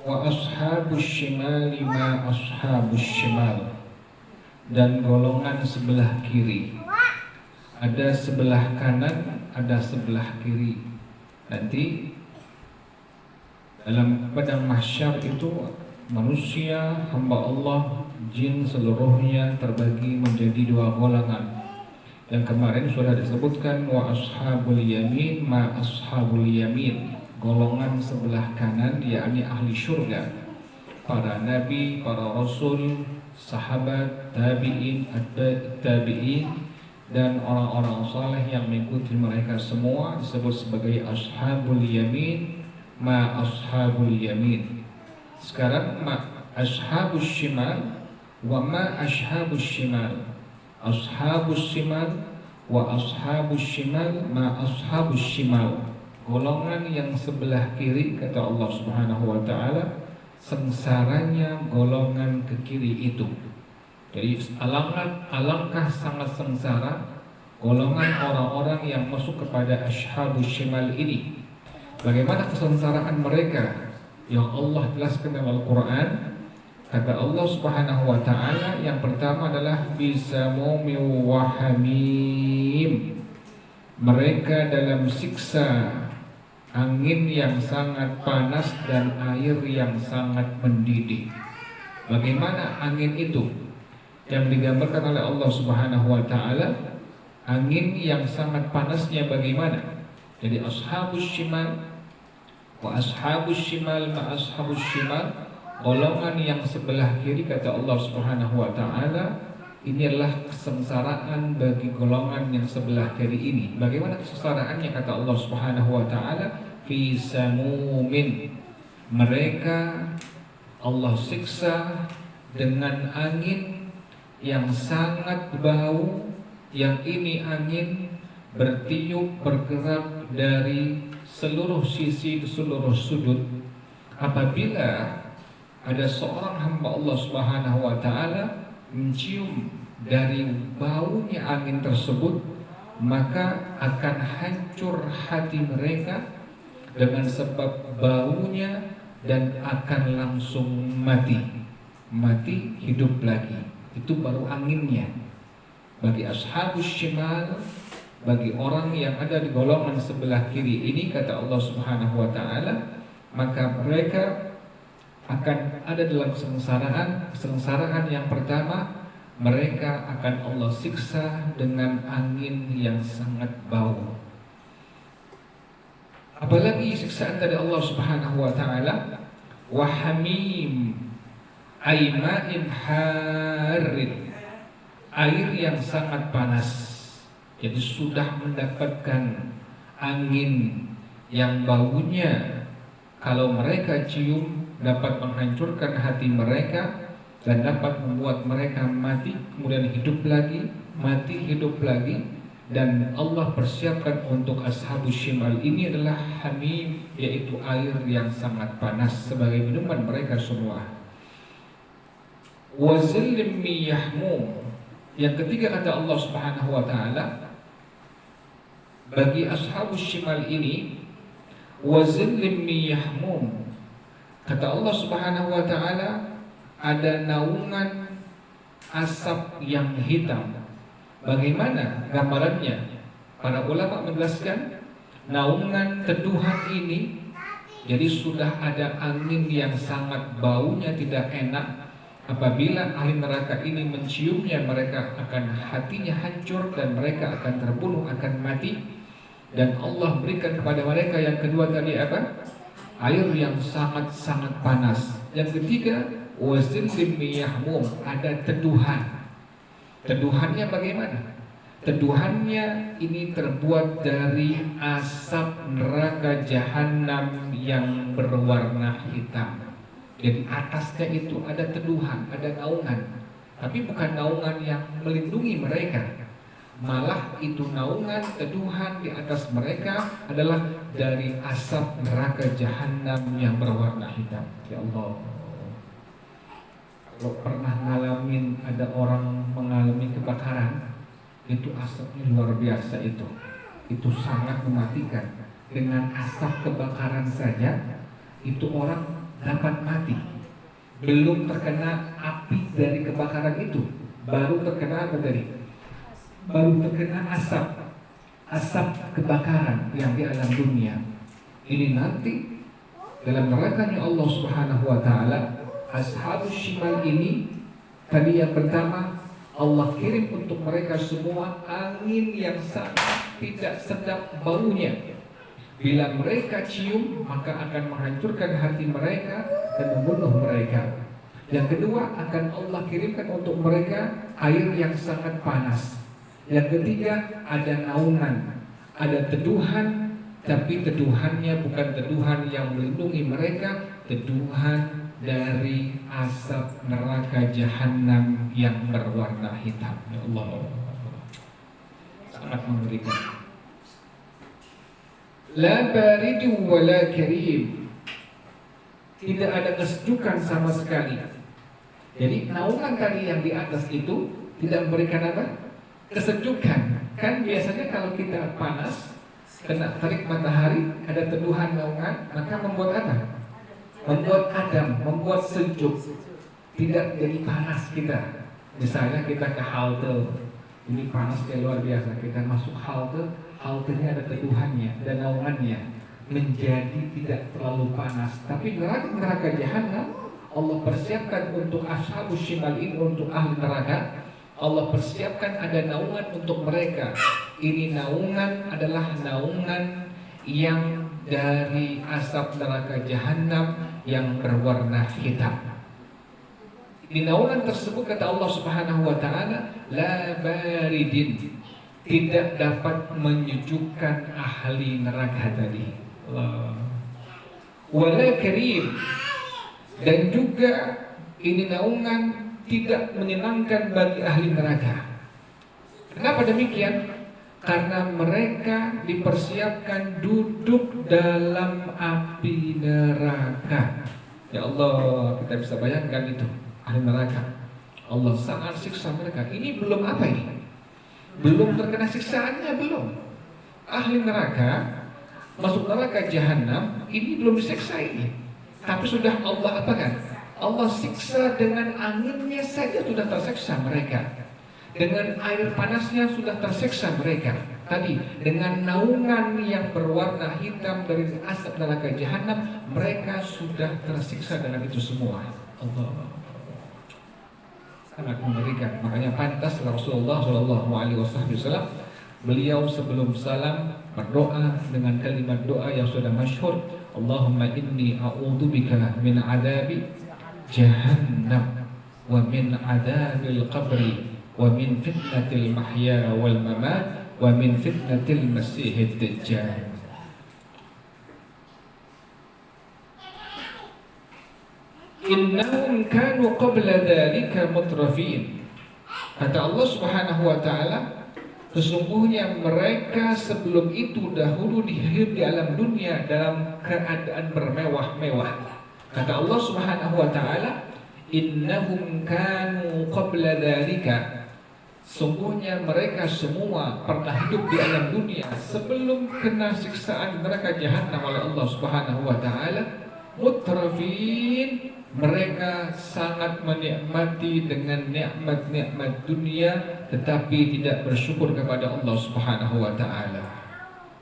Wa ashabus shimali ma ashabus shimal. Dan golongan sebelah kiri, ada sebelah kanan, ada sebelah kiri. Nanti dalam padang mahsyar itu manusia, hamba Allah, jin seluruhnya terbagi menjadi dua golongan. Yang kemarin sudah disebutkan wa ashabul yamin ma ashabul yamin. Golongan sebelah kanan yakni ahli syurga, para nabi, para rasul, sahabat, tabi'in, tabi'in, dan orang-orang saleh yang mengikuti mereka semua disebut sebagai ashabul yamin ma ashabul yamin. Sekarang ma ashabus shimal wa ma ashabus shimal. Ashabus shimal wa ashabus shimal ma ashabus shimal. Golongan yang sebelah kiri, kata Allah Subhanahu wa taala, sengsaranya golongan ke kiri itu. Jadi alangkah sangat sengsara golongan orang-orang yang masuk kepada ashabus shimal ini. Bagaimana kesengsaraan mereka yang Allah jelaskan dalam Al-Quran? Kata Allah Subhanahu wa taala, yang pertama adalah bisamumi wa hamim. Mereka dalam siksa angin yang sangat panas dan air yang sangat mendidih. Bagaimana angin itu? Yang digambarkan oleh Allah Subhanahu wa taala, angin yang sangat panasnya bagaimana? Jadi ashabus shimal wa ashabus shimal ma ashabus shimal, golongan yang sebelah kiri, kata Allah Subhanahu wa taala, ini adalah kesengsaraan bagi golongan yang sebelah kiri ini. Bagaimana kesengsaraannya? Kata Allah Subhanahu wa taala, fi samumin. Mereka Allah siksa dengan angin yang sangat bau, yang ini angin bertiup bergerak dari seluruh sisi, seluruh sudut. Apabila ada seorang hamba Allah Subhanahu wa taala mencium dari baunya angin tersebut, maka akan hancur hati mereka dengan sebab baunya dan akan langsung mati hidup lagi. Itu baru anginnya. Bagi ashabus shimal, bagi orang yang ada di golongan sebelah kiri ini, kata Allah Subhanahu wa taala, maka mereka akan ada dalam kesengsaraan yang pertama, mereka akan Allah siksa dengan angin yang sangat bau. Apalagi siksaan dari Allah Subhanahu wa taala, wa hamim aima'in harin, air yang sangat panas. Jadi sudah mendapatkan angin yang baunya kalau mereka cium dapat menghancurkan hati mereka dan dapat membuat mereka mati, kemudian hidup lagi, mati, hidup lagi. Dan Allah persiapkan untuk ashabus shimal ini adalah hamim, yaitu air yang sangat panas sebagai minuman mereka semua. Wa zillim min yahmum. Yang ketiga, kata Allah Subhanahu wa taala, bagi ashabus shimal ini, wa zillim min yahmum, kata Allah Subhanahu wa taala, ada naungan asap yang hitam. Bagaimana gambarannya? Para ulama menjelaskan, naungan teduhan ini, jadi sudah ada angin yang sangat baunya tidak enak. Apabila ahli neraka ini menciumnya, mereka akan hatinya hancur dan mereka akan terbunuh, akan mati. Dan Allah berikan kepada mereka yang kedua tadi apa? Air yang sangat-sangat panas. Yang ketiga, wazillim min yahmum, ada teduhan. Teduhannya bagaimana? Teduhannya ini terbuat dari asap neraka jahanam yang berwarna hitam. Jadi atasnya itu ada teduhan, ada naungan. Tapi bukan naungan yang melindungi mereka. Malah itu naungan, teduhan di atas mereka adalah dari asap neraka jahanam yang berwarna hitam. Ya Allah, kalau pernah ngalamin, ada orang mengalami kebakaran, itu asapnya luar biasa itu sangat mematikan. Dengan asap kebakaran saja itu orang dapat mati. Belum terkena api dari kebakaran itu, baru terkena apa tadi? Baru terkena asap kebakaran yang di alam dunia. Ini nanti dalam nerakanya Allah Subhanahu wa taala, ashabus shimal ini tadi yang pertama Allah kirim untuk mereka semua angin yang sangat tidak sedap baunya. Bila mereka cium maka akan menghancurkan hati mereka dan membunuh mereka. Yang kedua, akan Allah kirimkan untuk mereka air yang sangat panas. Yang ketiga, ada naungan, ada teduhan, tapi teduhannya bukan teduhan yang melindungi mereka, teduhan dari asap neraka jahanam yang berwarna hitam. Ya Allah, sangat mengerikan. La baridu wa la karim, tidak ada kesejukan sama sekali. Jadi naungan tadi yang di atas itu tidak memberikan apa? Kesejukan. Kan biasanya kalau kita panas, kena terik matahari, ada teduhan naungan, maka membuat apa? Membuat adem, membuat sejuk. Tidak jadi panas kita. Misalnya kita ke halte, ini panasnya luar biasa, kita masuk haltenya ada teduhannya, ada naungannya, menjadi tidak terlalu panas. Tapi neraka jahanam Allah persiapkan untuk ashabus shimal ini, untuk ahli neraka. Allah persiapkan ada naungan untuk mereka. Ini naungan adalah naungan yang dari asap neraka jahanam yang berwarna hitam. Di naungan tersebut kata Allah Subhanahu wa taala, la baridin, tidak dapat menyejukkan ahli neraka tadi. Wala karim, dan juga ini naungan tidak menyenangkan bagi ahli neraka. Kenapa demikian? Karena mereka dipersiapkan duduk dalam api neraka. Ya Allah, kita bisa bayangkan itu, ahli neraka. Allah sangat siksa mereka. Ini belum apa ini? Belum terkena siksaannya, belum. Ahli neraka masuk neraka jahanam, ini belum disiksa ini. Tapi sudah Allah apakan? Allah siksa dengan anginnya saja sudah tersiksa mereka. Dengan air panasnya sudah tersiksa mereka. Tadi dengan naungan yang berwarna hitam dari asap neraka jahanam, mereka sudah tersiksa dengan itu semua. Allah, sangat mengerikan. Makanya pantas Rasulullah SAW, beliau sebelum salam berdoa dengan kalimat doa yang sudah masyhur, Allahumma inni a'udzubika min adabi jahannam wa min adabil qabri wa min fitnatil mahya wal mamat wa min fitnatil masihid dajjal. Innahum kanu qabla dzalika mutrafin. Kata Allah Subhanahu wa taala, sesungguhnya mereka sebelum itu dahulu hidup di alam dunia dalam keadaan bermewah-mewah. Kata Allah Subhanahu wa taala, innahum kanu qabla dzalika, sungguhnya mereka semua pernah hidup di alam dunia sebelum kena siksaan neraka jahanam oleh Allah Subhanahu wa taala, mutrafin, mereka sangat menikmati dengan nikmat-nikmat dunia tetapi tidak bersyukur kepada Allah Subhanahu wa taala.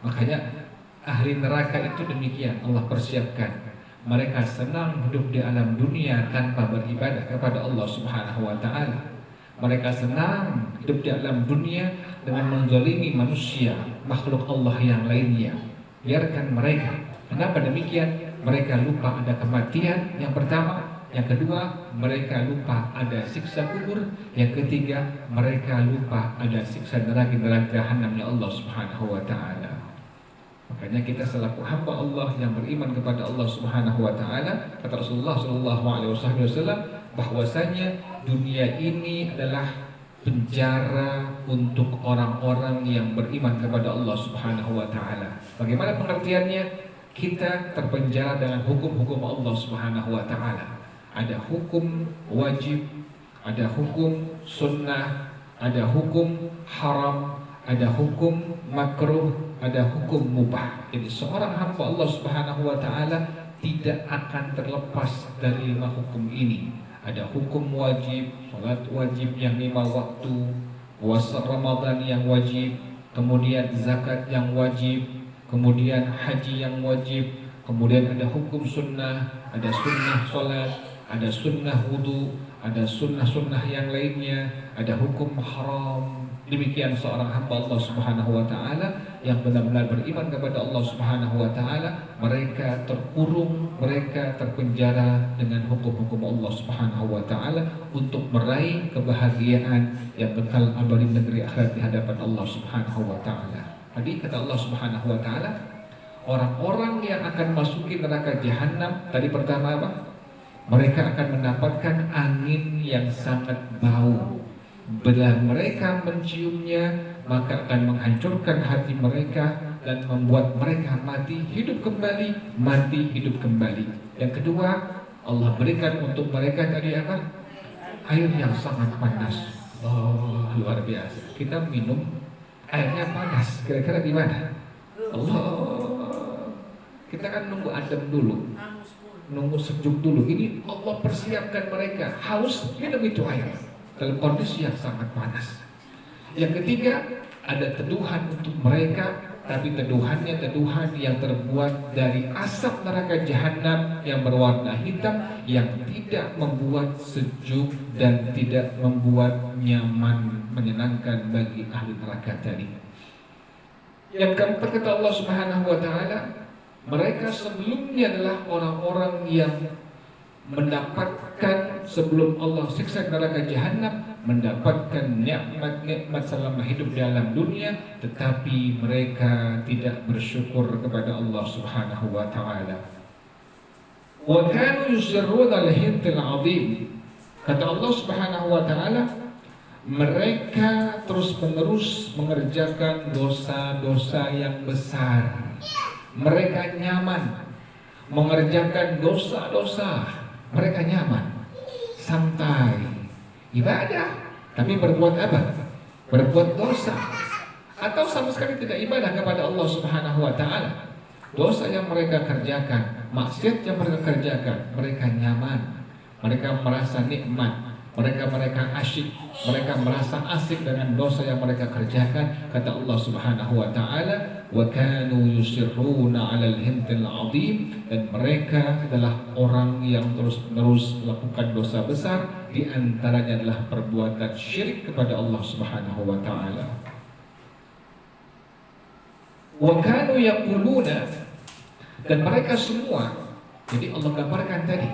Makanya ahli neraka itu demikian Allah persiapkan. Mereka senang hidup di alam dunia tanpa beribadah kepada Allah Subhanahu wa taala. Mereka senang hidup di alam dunia dengan menzalimi manusia, makhluk Allah yang lainnya. Biarkan mereka. Kenapa demikian? Mereka lupa ada kematian yang pertama, yang kedua mereka lupa ada siksa kubur, yang ketiga mereka lupa ada siksa neraka jahanamnya Allah Subhanahu wa taala. Makanya kita selaku hamba Allah yang beriman kepada Allah Subhanahu wa taala, kata Rasulullah sallallahu alaihi wasallam, bahwasanya dunia ini adalah penjara untuk orang-orang yang beriman kepada Allah Subhanahu wa taala. Bagaimana pengertiannya? Kita terpenjara dengan hukum-hukum Allah Subhanahu wa taala. Ada hukum wajib, ada hukum sunnah, ada hukum haram, ada hukum makruh, ada hukum mubah. Jadi seorang hamba Allah Subhanahu wa taala tidak akan terlepas dari 5 hukum ini. Ada hukum wajib, salat wajib yang 5 waktu, puasa Ramadan yang wajib, kemudian zakat yang wajib, kemudian haji yang wajib, kemudian ada hukum sunnah, ada sunnah salat, ada sunnah wudu, ada sunnah-sunnah yang lainnya, ada hukum haram. Demikian seorang hamba Allah Subhanahu wa taala yang benar-benar beriman kepada Allah Subhanahu wa taala, mereka terkurung, mereka terpenjara dengan hukum-hukum Allah Subhanahu wa taala untuk meraih kebahagiaan yang kekal abadi negeri akhirat di hadapan Allah Subhanahu wa taala. Tadi kata Allah Subhanahu wa taala, orang-orang yang akan masuki neraka jahanam, tadi pertama apa? Mereka akan mendapatkan angin yang sangat bau. Bila mereka menciumnya, maka akan menghancurkan hati mereka dan membuat mereka mati hidup kembali, mati hidup kembali. Yang kedua, Allah berikan untuk mereka tadi apa? Air yang sangat panas. Oh, luar biasa. Kita minum airnya panas. Kira-kira di mana? Allah. Kita kan nunggu adem dulu, nunggu sejuk dulu. Ini Allah persiapkan mereka haus, minum itu air dalam kondisi yang sangat panas. Yang ketiga, ada teduhan untuk mereka, tapi teduhannya teduhan yang terbuat dari asap neraka jahanam yang berwarna hitam, yang tidak membuat sejuk dan tidak membuat nyaman, menyenangkan bagi ahli neraka tadi. Yang keempat, kata Allah Subhanahu wa taala, mereka sebelumnya adalah orang-orang yang mendapatkan sebelum Allah siksa neraka jahanam, mendapatkan nikmat-nikmat selama hidup di alam dunia, tetapi mereka tidak bersyukur kepada Allah Subhanahu wa taala. Wa kanu yusirruna al-hintil 'azim. Kata Allah Subhanahu wa taala, mereka terus-menerus mengerjakan dosa-dosa yang besar. Mereka nyaman mengerjakan dosa-dosa. Mereka nyaman, santai, ibadah, tapi berbuat apa? Berbuat dosa, atau sama sekali tidak ibadah kepada Allah Subhanahu wa taala. Dosa yang mereka kerjakan, maksiat yang mereka kerjakan, mereka nyaman, mereka merasa nikmat, mereka asyik, mereka merasa asik dengan dosa yang mereka kerjakan. Kata Allah Subhanahu wa taala, wa kanu yusirruna 'alal hintil 'azim, dan mereka adalah orang yang terus-menerus melakukan dosa besar, di antaranya adalah perbuatan syirik kepada Allah Subhanahu wa taala. Wa kanu yaquluna, dan mereka semua, jadi Allah gambarkan tadi,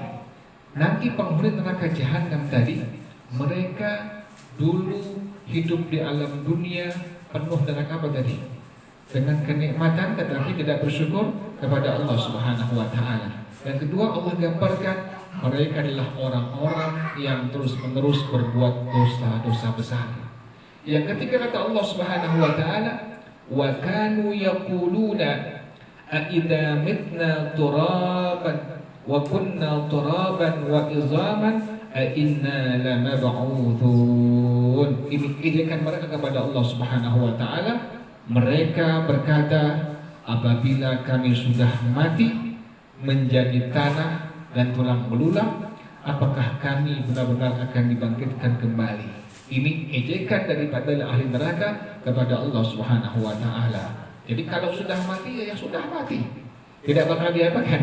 nanti penghuni neraka jahanam tadi, mereka dulu hidup di alam dunia penuh dengan apa tadi? Dengan kenikmatan, tetapi tidak bersyukur kepada Allah Subhanahu wa taala. Dan kedua, Allah gambarkan mereka adalah orang-orang yang terus-menerus berbuat dosa-dosa besar. Yang ketiga, kata Allah Subhanahu wa taala, wa kanu yaquluna a idza mitna turaban wa kunna turaban wa izaman a inna lamab'utsun. Ini ejekan mereka kepada Allah Subhanahu wa taala. Mereka berkata, apabila kami sudah mati menjadi tanah dan tulang belulang, apakah kami benar-benar akan dibangkitkan kembali? Ini ejekan daripada ahli neraka kepada Allah Subhanahu wa taala. Jadi kalau sudah mati, ya sudah mati, tidak bakal diapakan,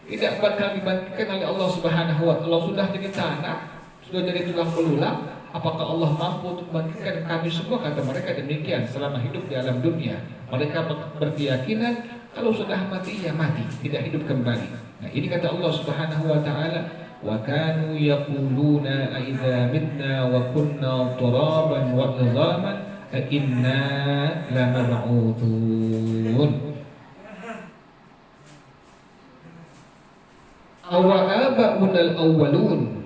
tidak bakal dibangkitkan oleh Allah Subhanahu wa taala. Sudah jadi tanah, sudah jadi tulang belulang, apakah Allah mampu untuk membangkitkan kami semua? Kata mereka demikian selama hidup di alam dunia. Mereka berkeyakinan kalau sudah mati, ya mati, tidak hidup kembali. Nah, ini kata Allah Subhanahu wa taala, wa kanu yaquluna a idza mitna wa kunna turaban wa idzaman a inna lamab'utsun. Awa aba'unal awwalun,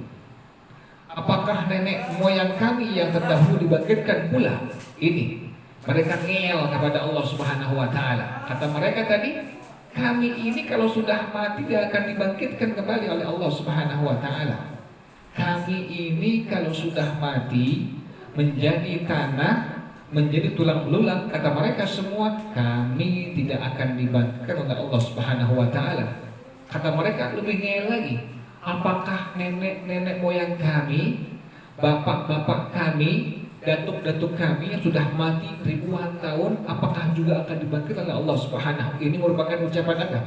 apakah nenek moyang kami yang terdahulu dibangkitkan pula? Ini mereka ngeyel kepada Allah Subhanahu wa taala. Kata mereka tadi, kami ini kalau sudah mati tidak akan dibangkitkan kembali oleh Allah Subhanahu wa taala. Kami ini kalau sudah mati menjadi tanah, menjadi tulang belulang, kata mereka semua, kami tidak akan dibangkitkan oleh Allah Subhanahu wa taala. Kata mereka lebih ngeyel lagi. Apakah nenek-nenek moyang kami, bapak-bapak kami, datuk-datuk kami yang sudah mati ribuan tahun, apakah juga akan dibangkitkan oleh Allah Subhanahu? Ini merupakan ucapan apa?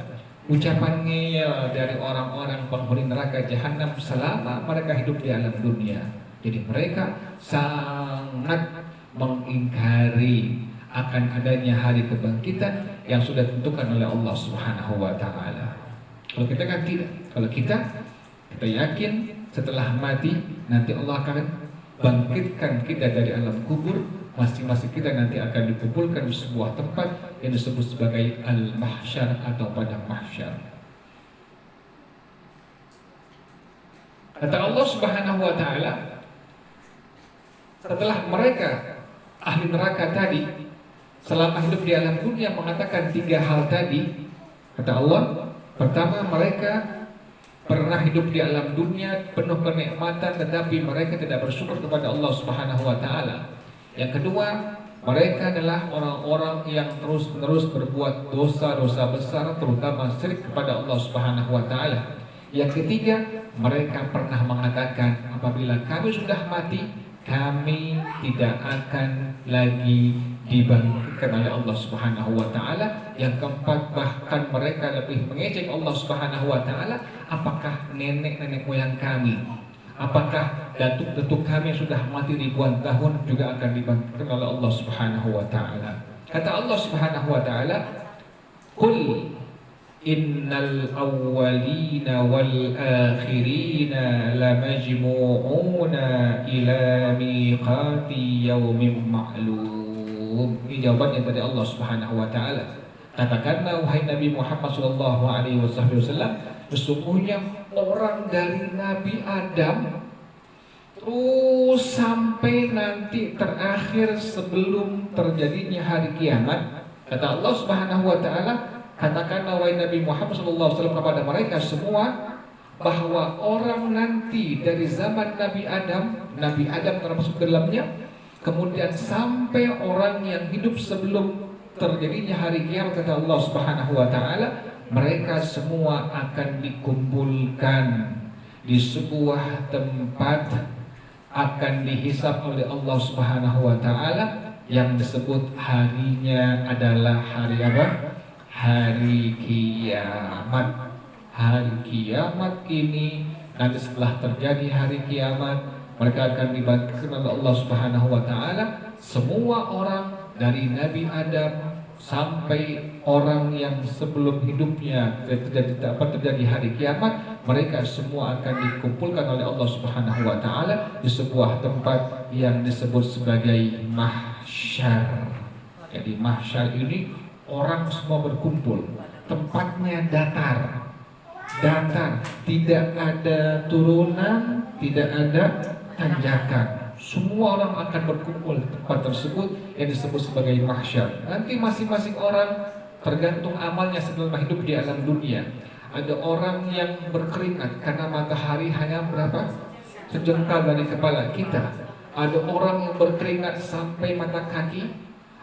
Ucapan ngeyel dari orang-orang penghuni neraka jahanam selama mereka hidup di alam dunia. Jadi mereka sangat mengingkari akan adanya hari kebangkitan yang sudah ditentukan oleh Allah Subhanahu wa taala. Kalau kita kan tidak. Kalau kita yakin setelah mati nanti Allah akan bangkitkan kita dari alam kubur. Masing-masing kita nanti akan dikumpulkan di sebuah tempat yang disebut sebagai al-mahsyar atau padang mahsyar. Kata Allah Subhanahu wa taala, setelah mereka ahli neraka tadi selama hidup di alam dunia mengatakan 3 hal tadi, kata Allah, pertama, mereka pernah hidup di alam dunia penuh kenikmatan tetapi mereka tidak bersyukur kepada Allah Subhanahu wa taala. Yang kedua, mereka adalah orang-orang yang terus-menerus berbuat dosa-dosa besar, terutama syirik kepada Allah Subhanahu wa taala. Yang ketiga, mereka pernah mengatakan, apabila kami sudah mati, kami tidak akan lagi dibangkitkan oleh Allah Subhanahu wa taala. Yang keempat, bahkan mereka lebih mengejek Allah Subhanahu wa taala. Apakah nenek-nenek moyang kami, apakah datuk-datuk kami yang sudah mati ribuan tahun juga akan dibangkitkan oleh Allah Subhanahu wa taala? Kata Allah Subhanahu wa taala, "Qul innal awwalina wal akhirina lamajmu'una ila miqati yaumin ma'lum." Ini jawabannya dari Allah Subhanahu wa taala. Katakanlah wahai Nabi Muhammad sallallahu alaihi wasallam, sesungguhnya orang dari Nabi Adam terus sampai nanti terakhir sebelum terjadinya hari kiamat. Kata Allah Subhanahu wa taala, katakanlah wahai Nabi Muhammad SAW kepada mereka semua bahwa orang nanti dari zaman Nabi Adam termasuk dalamnya, kemudian sampai orang yang hidup sebelum terjadinya hari kiamat, kata Allah Subhanahu wa taala, mereka semua akan dikumpulkan di sebuah tempat, akan dihisab oleh Allah Subhanahu wa taala, yang disebut harinya adalah hari apa? Hari kiamat. Hari kiamat ini nanti setelah terjadi hari kiamat, mereka akan dibangkitkan oleh Allah Subhanahu wa taala. Semua orang dari Nabi Adam sampai orang yang sebelum hidupnya terjadi hari kiamat, mereka semua akan dikumpulkan oleh Allah Subhanahu wa taala di sebuah tempat yang disebut sebagai mahsyar. Jadi mahsyar ini orang semua berkumpul, tempatnya datar, tidak ada turunan, tidak ada tanjakan. Semua orang akan berkumpul di tempat tersebut yang disebut sebagai mahsyar. Nanti masing-masing orang tergantung amalnya selama hidup di alam dunia. Ada orang yang berkeringat karena matahari hanya berapa? Sejengkal dari kepala kita. Ada orang yang berkeringat sampai mata kaki.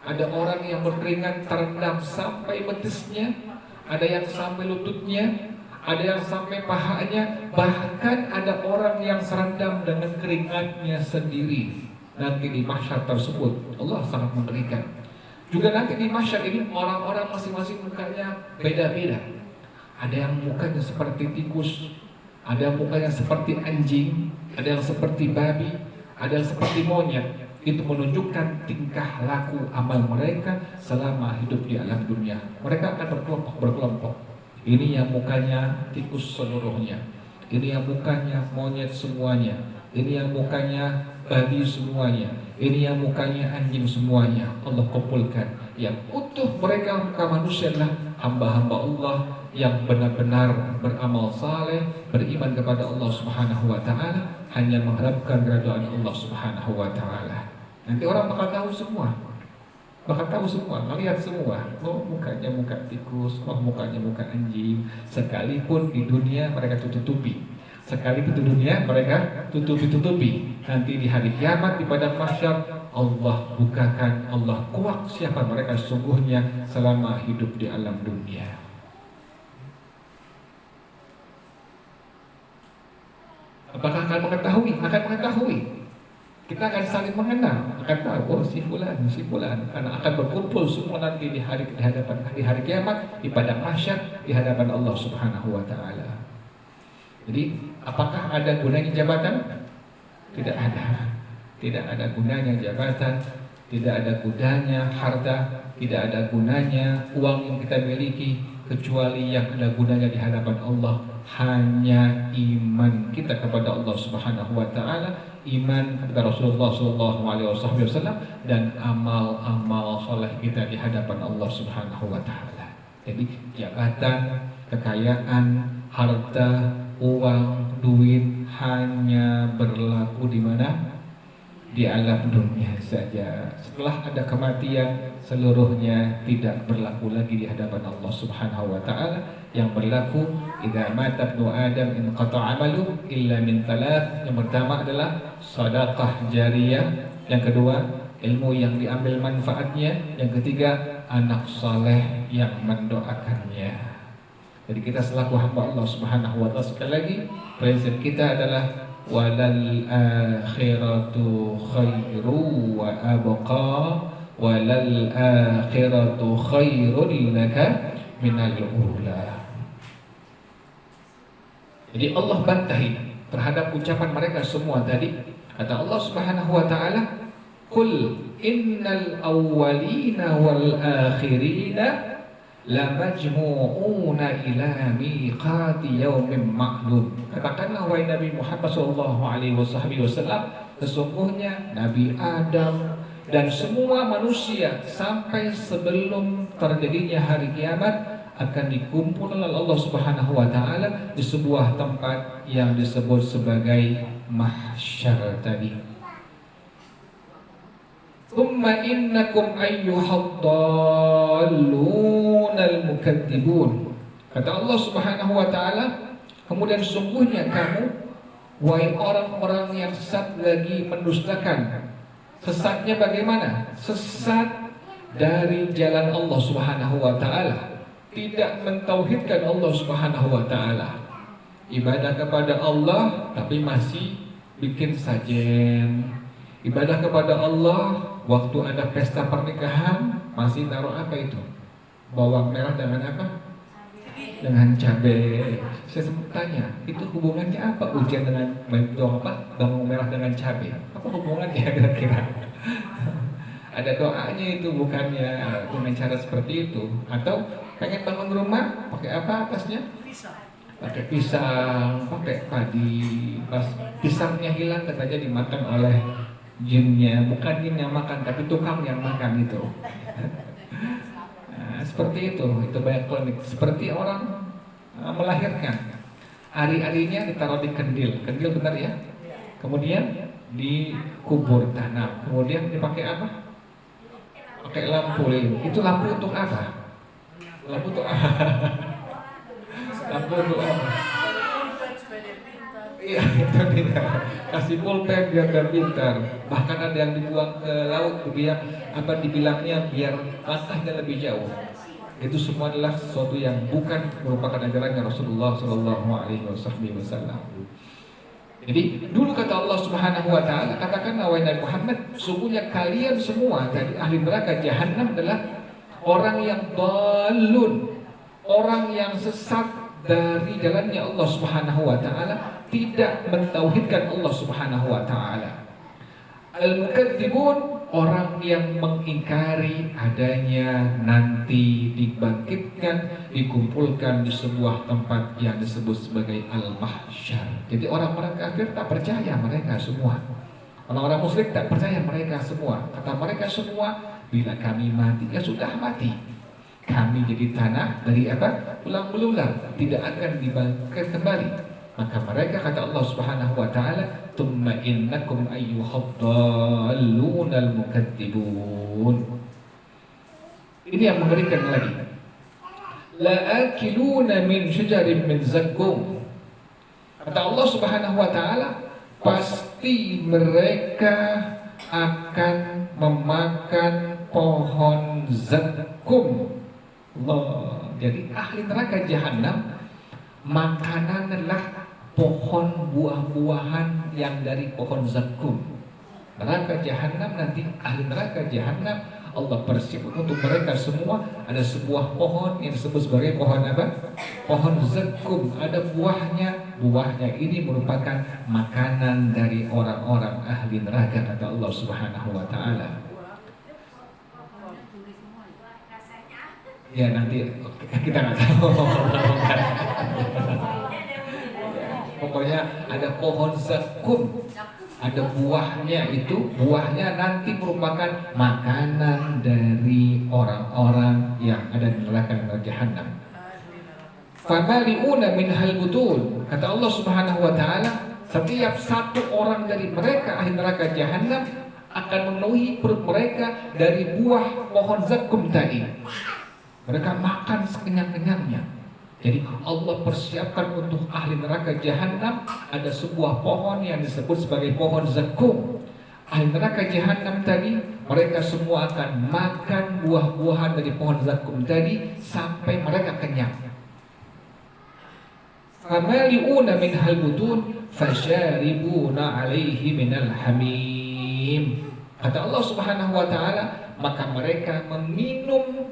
Ada orang yang berkeringat terendam sampai betisnya. Ada yang sampai lututnya. Ada yang sampai pahanya, bahkan ada orang yang serendam dengan keringatnya sendiri. Nanti di mahsyar tersebut Allah sangat mengerikan. Juga nanti di mahsyar ini orang-orang masing-masing mukanya beda-beda. Ada yang mukanya seperti tikus, ada yang mukanya seperti anjing, ada yang seperti babi, ada yang seperti monyet. Itu menunjukkan tingkah laku amal mereka selama hidup di alam dunia. Mereka akan berkelompok. Ini yang mukanya tikus seluruhnya, ini yang mukanya monyet semuanya, ini yang mukanya babi semuanya, ini yang mukanya anjing semuanya. Allah kumpulkan yang utuh mereka muka manusia adalah hamba-hamba Allah yang benar-benar beramal saleh, beriman kepada Allah Subhanahu wa taala, hanya mengharapkan keridhaan Allah Subhanahu wa taala. Nanti orang bakal tahu semua. Melihat semua. Oh, mukanya muka tikus, oh mukanya muka anjing. Sekalipun di dunia mereka tutupi. Sekalipun di dunia mereka tutupi. Nanti di hari kiamat di padang mahsyar Allah bukakan, Allah kuak siapa mereka sesungguhnya selama hidup di alam dunia. Apakah akan mengetahui? Akan mengetahui. Kita akan saling mengenal, akan tahu, oh si fulan, karena akan berkumpul semua nanti di hari kiamat, di padang mahsyar, di hadapan Allah Subhanahu wa taala. Jadi, apakah ada gunanya jabatan? Tidak ada. Tidak ada gunanya jabatan, tidak ada gunanya harta, tidak ada gunanya uang yang kita miliki, kecuali yang ada gunanya di hadapan Allah hanya iman kita kepada Allah Subhanahu wa taala, iman kepada Rasulullah sallallahu alaihi wasallam, dan amal-amal soleh kita di hadapan Allah Subhanahu wa taala. Jadi jabatan, kekayaan, harta, uang, duit hanya berlaku di mana? Di alam dunia saja. Setelah ada kematian, seluruhnya tidak berlaku lagi di hadapan Allah Subhanahu wa taala. Yang berlaku, idza mata ibnu Adam inqata'a 'amalu illa min thalath. Yang pertama adalah sedekah jariyah, yang kedua ilmu yang diambil manfaatnya, yang ketiga anak saleh yang mendoakannya. Jadi kita selaku hamba Allah Subhanahu wa taala, sekali lagi prinsip kita adalah walal akhiratu khairu wa abqa, walal akhiratu khairul laka minal ula. Jadi Allah bantahi terhadap ucapan mereka semua tadi. Kata Allah Subhanahu wa taala, "Qul innal awwalina wal akhirina lamajmu'una ila miqati yaumin ma'lum." Katakanlah wahai Nabi Muhammad sallallahu alaihi wasallam, sesungguhnya Nabi Adam dan semua manusia sampai sebelum terjadinya hari kiamat akan dikumpul oleh Allah Subhanahu wa taala di sebuah tempat yang disebut sebagai mahsyar tadi. Tsumma innakum ayyuhad-dallunal mukadzibun. Kata Allah Subhanahu wa taala, kemudian sungguhnya kamu wahai orang-orang yang sesat lagi mendustakan. Sesatnya bagaimana? Sesat dari jalan Allah Subhanahu wa taala. Tidak mentauhidkan Allah Subhanahu wa taala. Ibadah kepada Allah tapi masih bikin sajen. Ibadah kepada Allah waktu ada pesta pernikahan masih taruh apa itu? Bawang merah dengan apa? Dengan cabai. Saya sempat tanya, itu hubungannya apa ujian dengan bawang merah dengan cabai? Apa hubungannya kira-kira? Ada doanya itu bukannya dengan cara seperti itu. Atau pengen bangun rumah pakai apa atasnya? Pakai pisang, pakai padi. Pas pisangnya hilang katanya dimakan oleh jinnya. Bukan jin yang makan, tapi tukang yang makan itu. Nah, seperti itu banyak klinik. Seperti orang melahirkan, ari-arinya ditaruh di kendil benar ya. Kemudian dikubur tanam. Kemudian dipakai apa? Pakai lampu lilin. Itu lampu untuk apa? Lampu untuk apa? Lampu untuk apa? Iya, itu dia. Kasih pulpen biar dia pintar. Bahkan ada yang dibuang ke laut biar apa dibilangnya biar langkahnya lebih jauh. Itu semua adalah sesuatu yang bukan merupakan ajarannya Rasulullah Shallallahu Alaihi Wasallam. Jadi dulu kata Allah Subhanahu wa taala, katakanlah wahai Nabi Muhammad, sungguhnya kalian semua dari ahli neraka jahanam adalah orang yang dhalun, orang yang sesat dari jalannya Allah Subhanahu wa taala, tidak mentauhidkan Allah Subhanahu wa taala. Al-mukadzibun, orang yang mengingkari adanya nanti dibangkitkan, dikumpulkan di sebuah tempat yang disebut sebagai al-mahsyar. Jadi orang-orang kafir tak percaya mereka semua. Orang-orang musyrik tak percaya mereka semua. Kata mereka semua, bila kami mati, ya sudah mati. Kami jadi tanah dari apa? Tulang belulang, tidak akan dibangkitkan kembali. Maka mereka kata Allah Subhanahu wa taala, "Tsumma innakum ayyuhad-dallunal mukadzibun." Ini yang mengerikan lagi. La akiluna min syajarin min zakkum. Kata Allah Subhanahu wa taala, pasti mereka akan memakan pohon zakkum. Allah. Jadi ahli neraka jahanam makanan adalah pohon buah-buahan yang dari pohon zakum. Neraka jahanam nanti, ahli neraka jahanam, Allah persiapkan untuk mereka semua ada sebuah pohon yang disebut sebagai pohon apa? Pohon zakum. Ada buahnya. Buahnya ini merupakan makanan dari orang-orang ahli neraka, kata Allah Subhanahu wa taala. Ya nanti kita nggak tahu. Pokoknya ada pohon zakum, ada buahnya, itu buahnya nanti merupakan makanan dari orang-orang yang ada di neraka jahanam. Famali'una minhal butun. Kata Allah Subhanahu wa taala, setiap satu orang dari mereka ahli neraka jahanam akan memenuhi perut mereka dari buah pohon zakum tadi. Mereka makan sekenyang-kenyangnya. Jadi Allah persiapkan untuk ahli neraka jahanam ada sebuah pohon yang disebut sebagai pohon zakum. Ahli neraka jahanam tadi, mereka semua akan makan buah-buahan dari pohon zakum tadi sampai mereka kenyang. Famali'una minhal butun fasyaribuna 'alaihi minal hamim. Kata Allah Subhanahu wa taala, maka mereka meminum.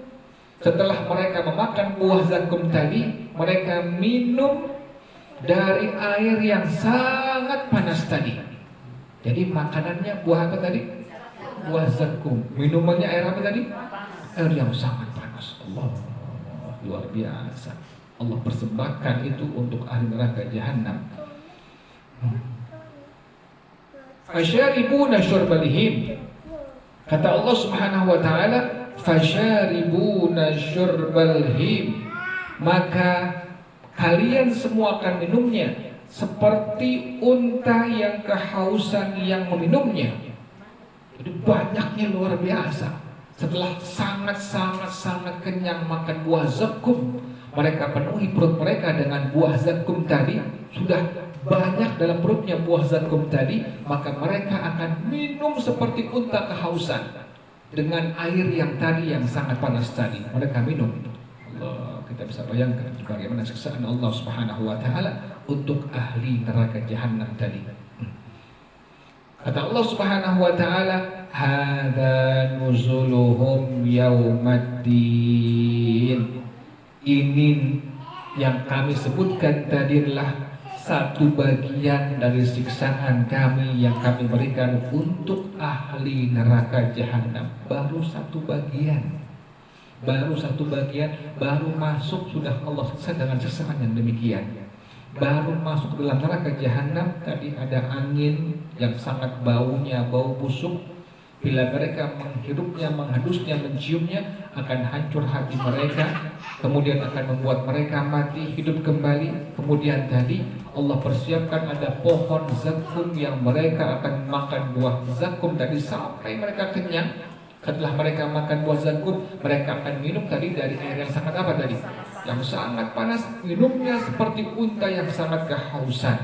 Setelah mereka memakan buah zakum tadi, mereka minum dari air yang sangat panas tadi. Jadi makanannya buah apa tadi? Buah zakum. Minumannya air apa tadi? Air yang sangat panas. Allah, luar biasa. Allah persembahkan itu untuk ahli neraka jahanam. Fasyaribuna syurbalihim. Kata Allah Subhanahu wa taala, fasyaribuna syurbal him, maka kalian semua akan minumnya seperti unta yang kehausan yang meminumnya. Jadi banyaknya luar biasa. Setelah sangat kenyang makan buah zakum, mereka penuhi perut mereka dengan buah zakum tadi. Sudah banyak dalam perutnya buah zakum tadi, maka mereka akan minum seperti unta kehausan dengan air yang tadi yang sangat panas tadi. Mereka minum. Allah, kita bisa bayangkan bagaimana siksaan Allah Subhanahu wa taala untuk ahli neraka jahanam tadi. Kata Allah Subhanahu wa taala, hadza nuzuluhum yaumaddin. Ini yang kami sebutkan tadi adalah satu bagian dari siksaan kami yang kami berikan untuk ahli neraka jahanam. Baru satu bagian, baru masuk sudah Allah siksa dengan siksaan yang demikian. Baru masuk ke dalam neraka jahanam tadi ada angin yang sangat baunya, bau busuk. Bila mereka menghirupnya, menghadusnya, menciumnya, akan hancur hati mereka. Kemudian akan membuat mereka mati, hidup kembali. Kemudian tadi Allah persiapkan ada pohon zakum yang mereka akan makan buah zakum tadi sampai mereka kenyang. Setelah mereka makan buah zakum, mereka akan minum tadi dari air yang sangat apa tadi? Yang sangat panas. Minumnya seperti unta yang sangat kehausan.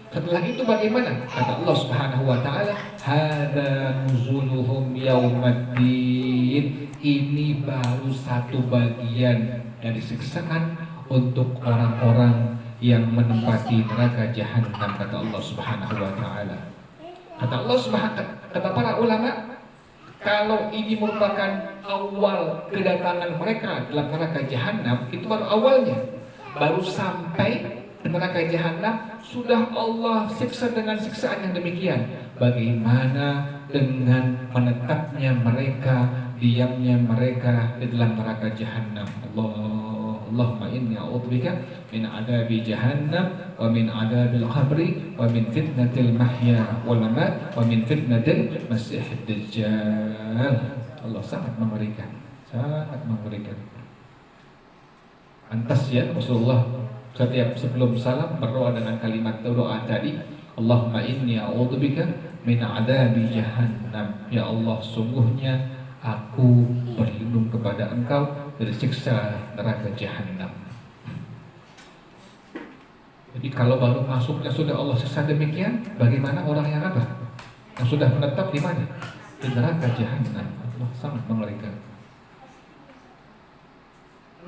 Setelah itu bagaimana? Kata Allah Subhanahu wa taala, hadza nuzuluhum yaumaddin. Ini baru satu bagian dari siksaan untuk orang-orang yang menempati neraka jahanam, kata Allah Subhanahu wa taala. Kata Allah Subhanahu, kata para ulama, kalau ini merupakan awal kedatangan mereka dalam neraka jahanam, itu baru awalnya. Baru sampai neraka jahanam sudah Allah siksa dengan siksaan yang demikian. Bagaimana dengan menetapnya mereka, diamnya mereka di dalam neraka jahanam? Allahumma inni a'udzubika min adabi jahannam wa min adabil qabri wa min fitnatil mahya wal mamat wa min fitnatil masiihid dajjal. Allah sangat mengerikan, sangat mengerikan. Pantas ya Rasulullah setiap sebelum salam berdoa dengan kalimat doa tadi, Allahumma inni a'udzubika min adabi jahannam. Ya Allah, sungguhnya aku berlindung kepada Engkau dari siksa neraka jahanam. Jadi kalau baru masuknya sudah Allah siksa demikian, bagaimana orang yang apa? Yang sudah menetap di mana? Di neraka jahanam. Allah sangat mengerikan.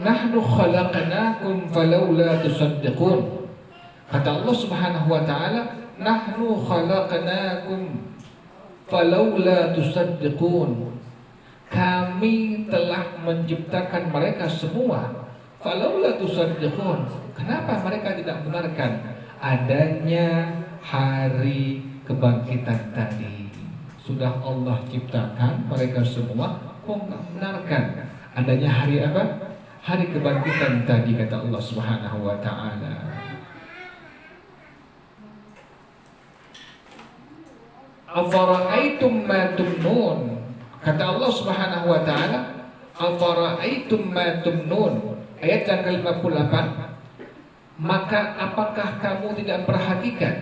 Nahnu khalaqnakum falawla tusaddiqun. Kata Allah Subhanahu wa taala, "Nahnu khalaqnakum falaula tusaddiqun." Kami telah menciptakan mereka semua. Falaula tusaddiqun. Kenapa mereka tidak benarkan adanya hari kebangkitan tadi? Sudah Allah ciptakan mereka semua, kok nggak benarkan adanya hari apa? Hari kebangkitan tadi, kata Allah Subhanahu wa taala. Afara'aitum ma tumnun. Kata Allah Subhanahu wa taala, afara'aitum ma tumnun. Ayat yang ke-58. Maka apakah kamu tidak perhatikan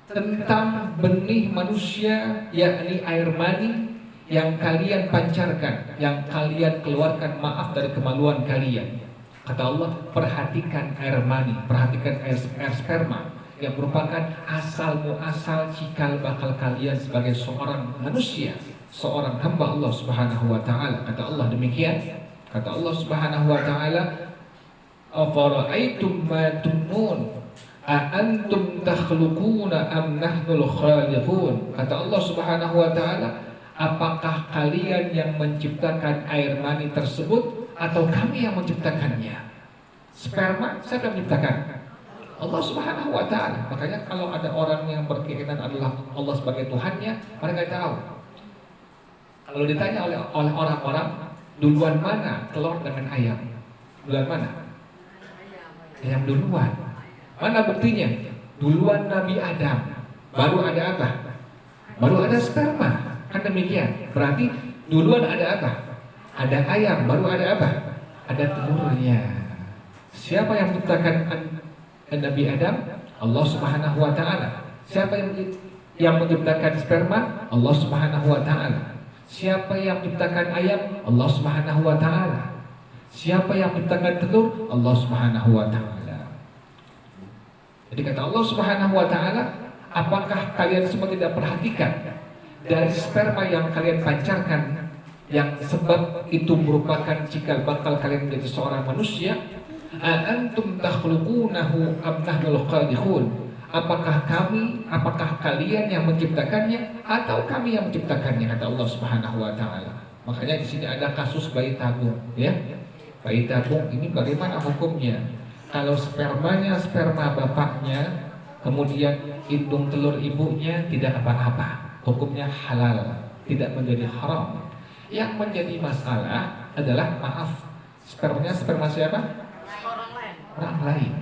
tentang benih manusia, yakni air mani yang kalian pancarkan, yang kalian keluarkan, maaf, dari kemaluan kalian. Kata Allah, perhatikan air mani, perhatikan air sperma yang merupakan asal muasal cikal bakal kalian sebagai seorang manusia, seorang hamba Allah Subhanahu wa taala. Kata Allah demikian. Kata Allah Subhanahu wa taala, afara'aitum ma tumnun a antum takhluquna am nahnul khaliqun. Kata Allah Subhanahu wa taala, apakah kalian yang menciptakan air mani tersebut atau kami yang menciptakannya? Sperma siapa yang menciptakan? Allah Subhanahu wa taala. Makanya kalau ada orang yang berkeyakinan adalah Allah sebagai Tuhannya, mereka tahu. Kalau ditanya oleh orang-orang, duluan mana telur dengan ayam? Duluan mana? Ayam duluan. Mana buktinya? Duluan Nabi Adam, baru ada apa? Baru ada sperma. Kan demikian. Berarti duluan ada apa? Ada ayam, baru ada apa? Ada telurnya. Siapa yang menciptakan Nabi Adam? Allah Subhanahu wa taala. Siapa yang menciptakan sperma? Allah Subhanahu wa taala. Siapa yang menciptakan ayam? Allah Subhanahu wa taala. Siapa yang menciptakan telur? Allah Subhanahu wa taala. Jadi kata Allah Subhanahu wa taala, apakah kalian semua tidak perhatikan dari sperma yang kalian pancarkan, yang sebab itu merupakan cikal bakal kalian menjadi seorang manusia? Antum takhluqunahu am nahnul khaliqun. Apakah kalian yang menciptakannya atau kami yang menciptakannya, kata Allah Subhanahu wa taala. Makanya di sini ada kasus bayi tabung, ya. Bayi tabung ini bagaimana hukumnya? Kalau spermanya sperma bapaknya, kemudian indung telur ibunya tidak apa-apa, hukumnya halal, tidak menjadi haram. Yang menjadi masalah adalah, maaf, spermanya sperma siapa? Orang lain.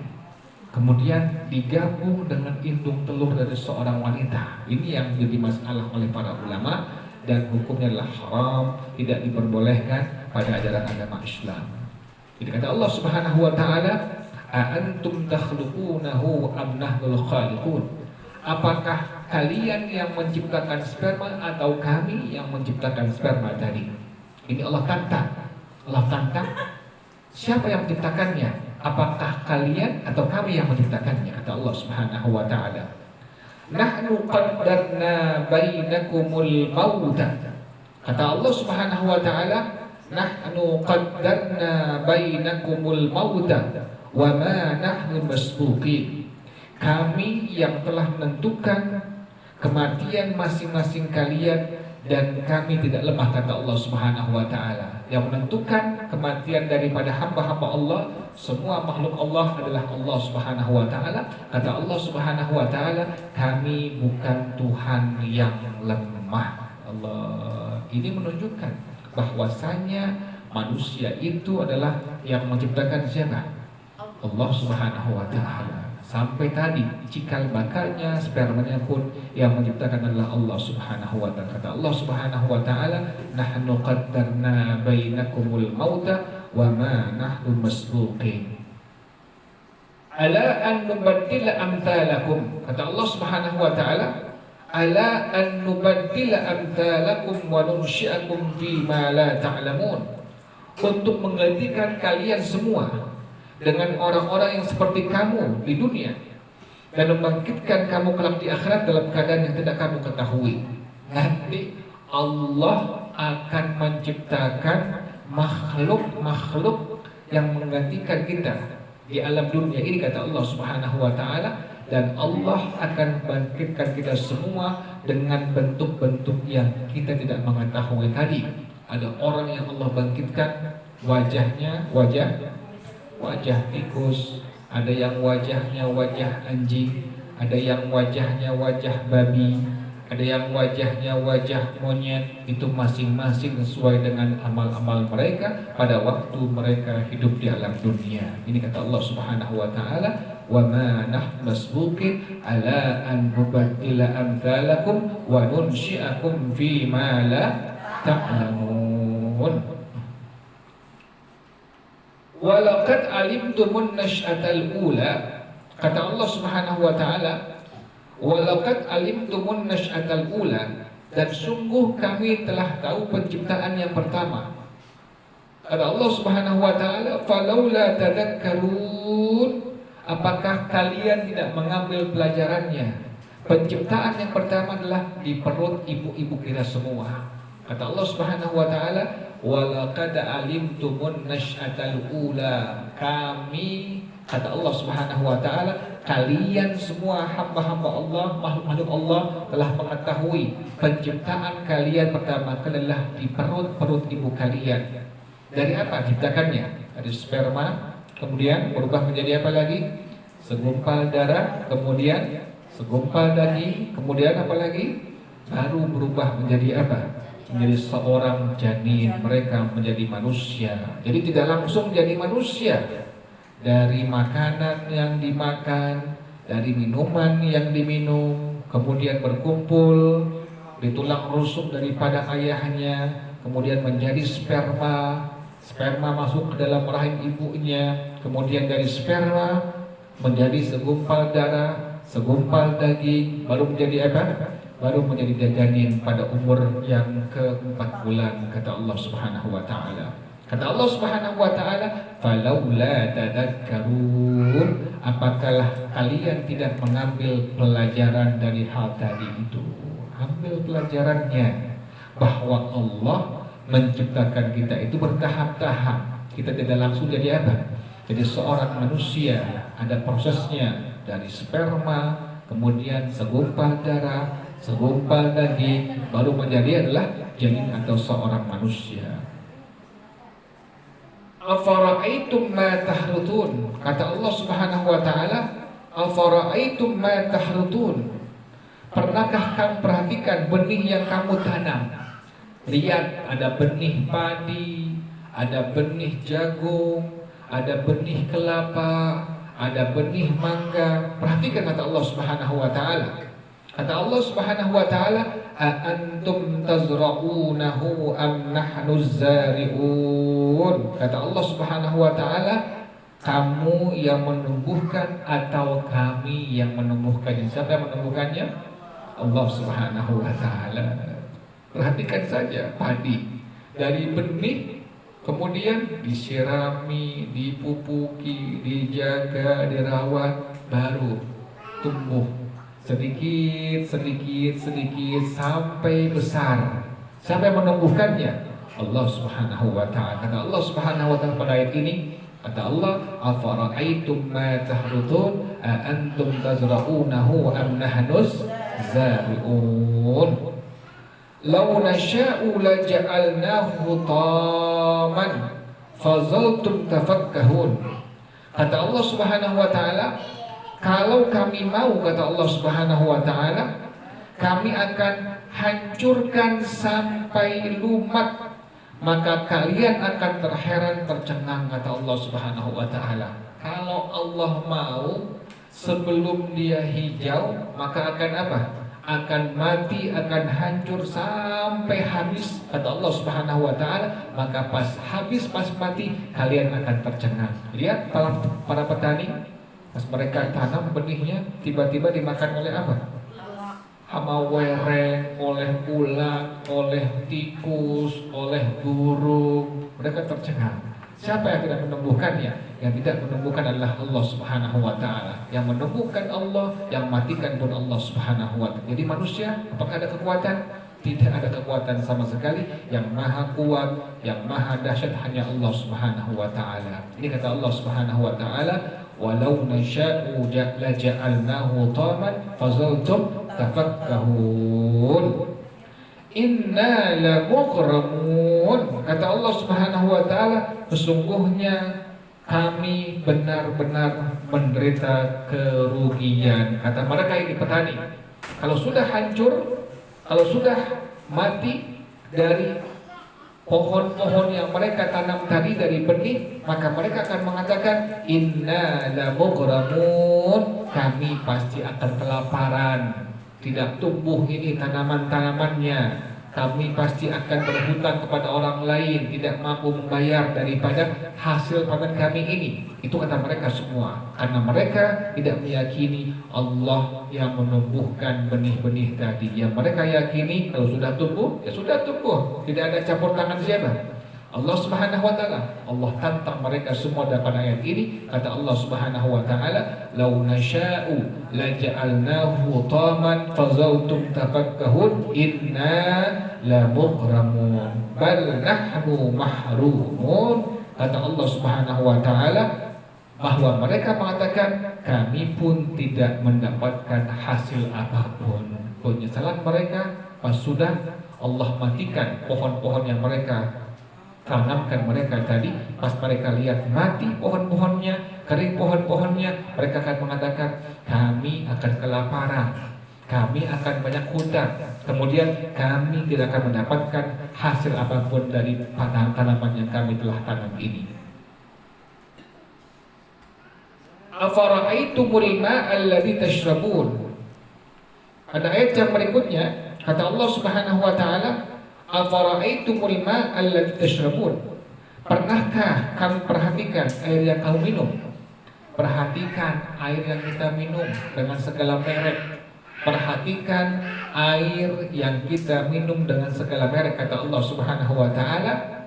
Kemudian digabung dengan indung telur dari seorang wanita. Ini yang jadi masalah oleh para ulama, dan hukumnya adalah haram, tidak diperbolehkan pada ajaran agama Islam. Jadi kata Allah Subhanahu wa taala, a antum takhluqunahu am nahnul khaliqun. Apakah kalian yang menciptakan sperma atau kami yang menciptakan sperma tadi? Ini Allah tantang. Allah tantang, siapa yang menciptakannya? Apakah kalian atau kami yang menciptakannya? Kata Allah Subhanahu wa taala, nahnu qaddarna bainakumul mauta. Kata Allah Subhanahu wa taala, nahnu qaddarna bainakumul mauta wa ma nahnu masbuqin. Kami yang telah menentukan kematian masing-masing kalian, dan kami tidak lemah, kata Allah Subhanahu wa taala. Yang menentukan kematian daripada hamba-hamba Allah, semua makhluk Allah adalah Allah Subhanahu wa taala. Kata Allah Subhanahu wa taala, kami bukan Tuhan yang lemah. Allah ini menunjukkan bahwasanya manusia itu adalah yang menciptakan siapa? Allah Subhanahu wa taala. Sampai tadi cikal bakalnya, spermanya pun yang menciptakan adalah Allah Subhanahu wa taala. Kata Allah Subhanahu wa taala, nahnu qaddarna bainakumul mauta wa ma nahnu masbuqin. Ala an nubaddila amthalakum. Kata Allah Subhanahu wa taala, ala an nubaddila amthalakum wa nunsyi'akum fi ma la ta'lamun. Untuk menggantikan kalian semua dengan orang-orang yang seperti kamu di dunia, dan membangkitkan kamu kelak di akhirat dalam keadaan yang tidak kamu ketahui. Nanti Allah akan menciptakan makhluk-makhluk yang menggantikan kita di alam dunia ini, kata Allah Subhanahu wa taala, dan Allah akan bangkitkan kita semua dengan bentuk-bentuk yang kita tidak mengetahui tadi. Ada orang yang Allah bangkitkan wajahnya wajah tikus, ada yang wajahnya wajah anjing, ada yang wajahnya wajah babi, ada yang wajahnya wajah monyet. Itu masing-masing sesuai dengan amal-amal mereka pada waktu mereka hidup di alam dunia. Ini kata Allah Subhanahu wa taala, "Wa ma nahnu masbuqin ala an nubaddila amthalakum wa nunsyi'akum fi ma la ta'lamun." Wa laqad alimtumun nash'atal ula. Kata Allah Subhanahu wa taala, walaqad alimtumun nash'atal ula, dan sungguh kami telah tahu penciptaan yang pertama. Kata Allah Subhanahu wa taala, falaula tadakkarun, apakah kalian tidak mengambil pelajarannya? Penciptaan yang pertama adalah di perut ibu-ibu kita semua. Kata Allah Subhanahu wa taala, walaqad alimtumun nash'atal ula, kami, kata Allah Subhanahu wa taala, kalian semua hamba-hamba Allah, makhluk-makhluk Allah telah mengetahui penciptaan kalian pertama adalah di perut ibu kalian. Dari apa diciptakannya? Dari sperma, kemudian berubah menjadi apa lagi? Segumpal darah, kemudian segumpal daging, kemudian apa lagi? Baru berubah menjadi apa? Menjadi seorang janin, mereka menjadi manusia. Jadi tidak langsung jadi manusia. Dari makanan yang dimakan, dari minuman yang diminum, kemudian berkumpul di tulang rusuk daripada ayahnya, kemudian menjadi sperma. Sperma masuk ke dalam rahim ibunya, kemudian dari sperma menjadi segumpal darah, segumpal daging, baru menjadi apa? Baru menjadi janin pada umur yang ke-4 bulan, kata Allah Subhanahu wa taala. Kata Allah Subhanahu wa taala, falaula tadakkarun, apakah kalian tidak mengambil pelajaran dari hal tadi itu? Ambil pelajarannya bahwa Allah menciptakan kita itu bertahap-tahap. Kita tidak langsung jadi apa? Jadi seorang manusia, ada prosesnya dari sperma, kemudian segumpal darah, segumpal daging, baru menjadi adalah janin atau seorang manusia. Afara'aitum ma tahrutun, kata Allah Subhanahu wa taala, afara'aitum ma tahrutun, pernahkah kamu perhatikan benih yang kamu tanam? Lihat, ada benih padi, ada benih jagung, ada benih kelapa, ada benih mangga. Perhatikan kata Allah Subhanahu wa taala. Kata Allah Subhanahu wa taala, "Antum tazra'unahu am nahnu zari'un?" Kata Allah Subhanahu wa taala, kamu yang menumbuhkan atau kami yang menumbuhkannya? Siapa yang menumbuhkannya? Allah Subhanahu wa taala. Perhatikan saja padi dari benih, kemudian disirami, dipupuki, dijaga, dirawat, baru tumbuh sedikit sampai besar. Siapa yang menumbuhkannya? Allah Subhanahu wa taala. Kata Allah Subhanahu wa taala pada ayat ini, kata Allah, afara'aitum ma tahrutun a antum tazra'unahu am nahnus zari'un. Law nasha'u laja'alnahu taman fazaltum tafakkahun. Kata Allah Subhanahu wa taala, kalau kami mau, kata Allah Subhanahu wa taala, kami akan hancurkan sampai lumat, maka kalian akan terheran tercengang, kata Allah Subhanahu wa taala. Kalau Allah mau, sebelum dia hijau, maka akan apa? Akan mati, akan hancur sampai habis, kata Allah Subhanahu wa taala. Maka pas habis, pas mati, kalian akan tercengang. Lihat para petani, pas mereka tanam benihnya, tiba-tiba dimakan oleh apa? Hama wereng, oleh ulat, oleh tikus, oleh burung. Mereka tercengang. Siapa yang tidak menumbuhkannya? Yang tidak menumbuhkan adalah Allah Subhanahu wa taala. Yang menumbuhkan Allah, yang matikan pun Allah Subhanahu wa taala. Jadi manusia, apakah ada kekuatan? Tidak ada kekuatan sama sekali. Yang maha kuat, yang maha dahsyat hanya Allah Subhanahu wa ta'ala. Ini kata Allah Subhanahu wa ta'ala, walau nasya'u laja'alnahu taman fazaltum tafakkahun. Inna lamughramun. Kata Allah Subhanahu wa ta'ala, sesungguhnya kami benar-benar menderita kerugian. Kata mereka ini petani, kalau sudah hancur, kalau sudah mati dari pohon-pohon yang mereka tanam tadi dari benih, maka mereka akan mengatakan inna lamughramun, kami pasti akan kelaparan, tidak tumbuh ini tanaman-tanamannya, kami pasti akan berhutang kepada orang lain, tidak mampu membayar daripada hasil panen kami ini. Itu kata mereka semua, karena mereka tidak meyakini Allah yang menumbuhkan benih-benih tadi. Yang mereka yakini kalau sudah tumbuh, ya sudah tumbuh, tidak ada campur tangan siapa? Allah Subhanahu wa ta'ala. Allah tantang mereka semua dalam ayat ini. Kata Allah Subhanahu wa ta'ala, "Lau nasya'u laja'alnahu taman fazaltum tafakkahun inna lamughramun bal nahnu mahrumun." Kata Allah Subhanahu wa ta'ala bahwa mereka mengatakan kami pun tidak mendapatkan hasil apapun. Penyesalan mereka pas sudah Allah matikan pohon-pohon yang mereka tanamkan mereka tadi, pas mereka lihat mati pohon-pohonnya, kering pohon-pohonnya, mereka akan mengatakan kami akan kelaparan, kami akan banyak hutang, kemudian kami tidak akan mendapatkan hasil apapun dari tanaman yang kami telah tanam ini. Afara'aitumul ma'a alladzi tashrabun. Ada ayat yang berikutnya, kata Allah Subhanahu wa ta'ala, afara'aitumul ma'a alladzi tashrabun. Pernahkah kamu perhatikan air yang kamu minum? Perhatikan air yang kita minum dengan segala merek. Perhatikan air yang kita minum dengan segala merek. Kata Allah Subhanahu wa ta'ala,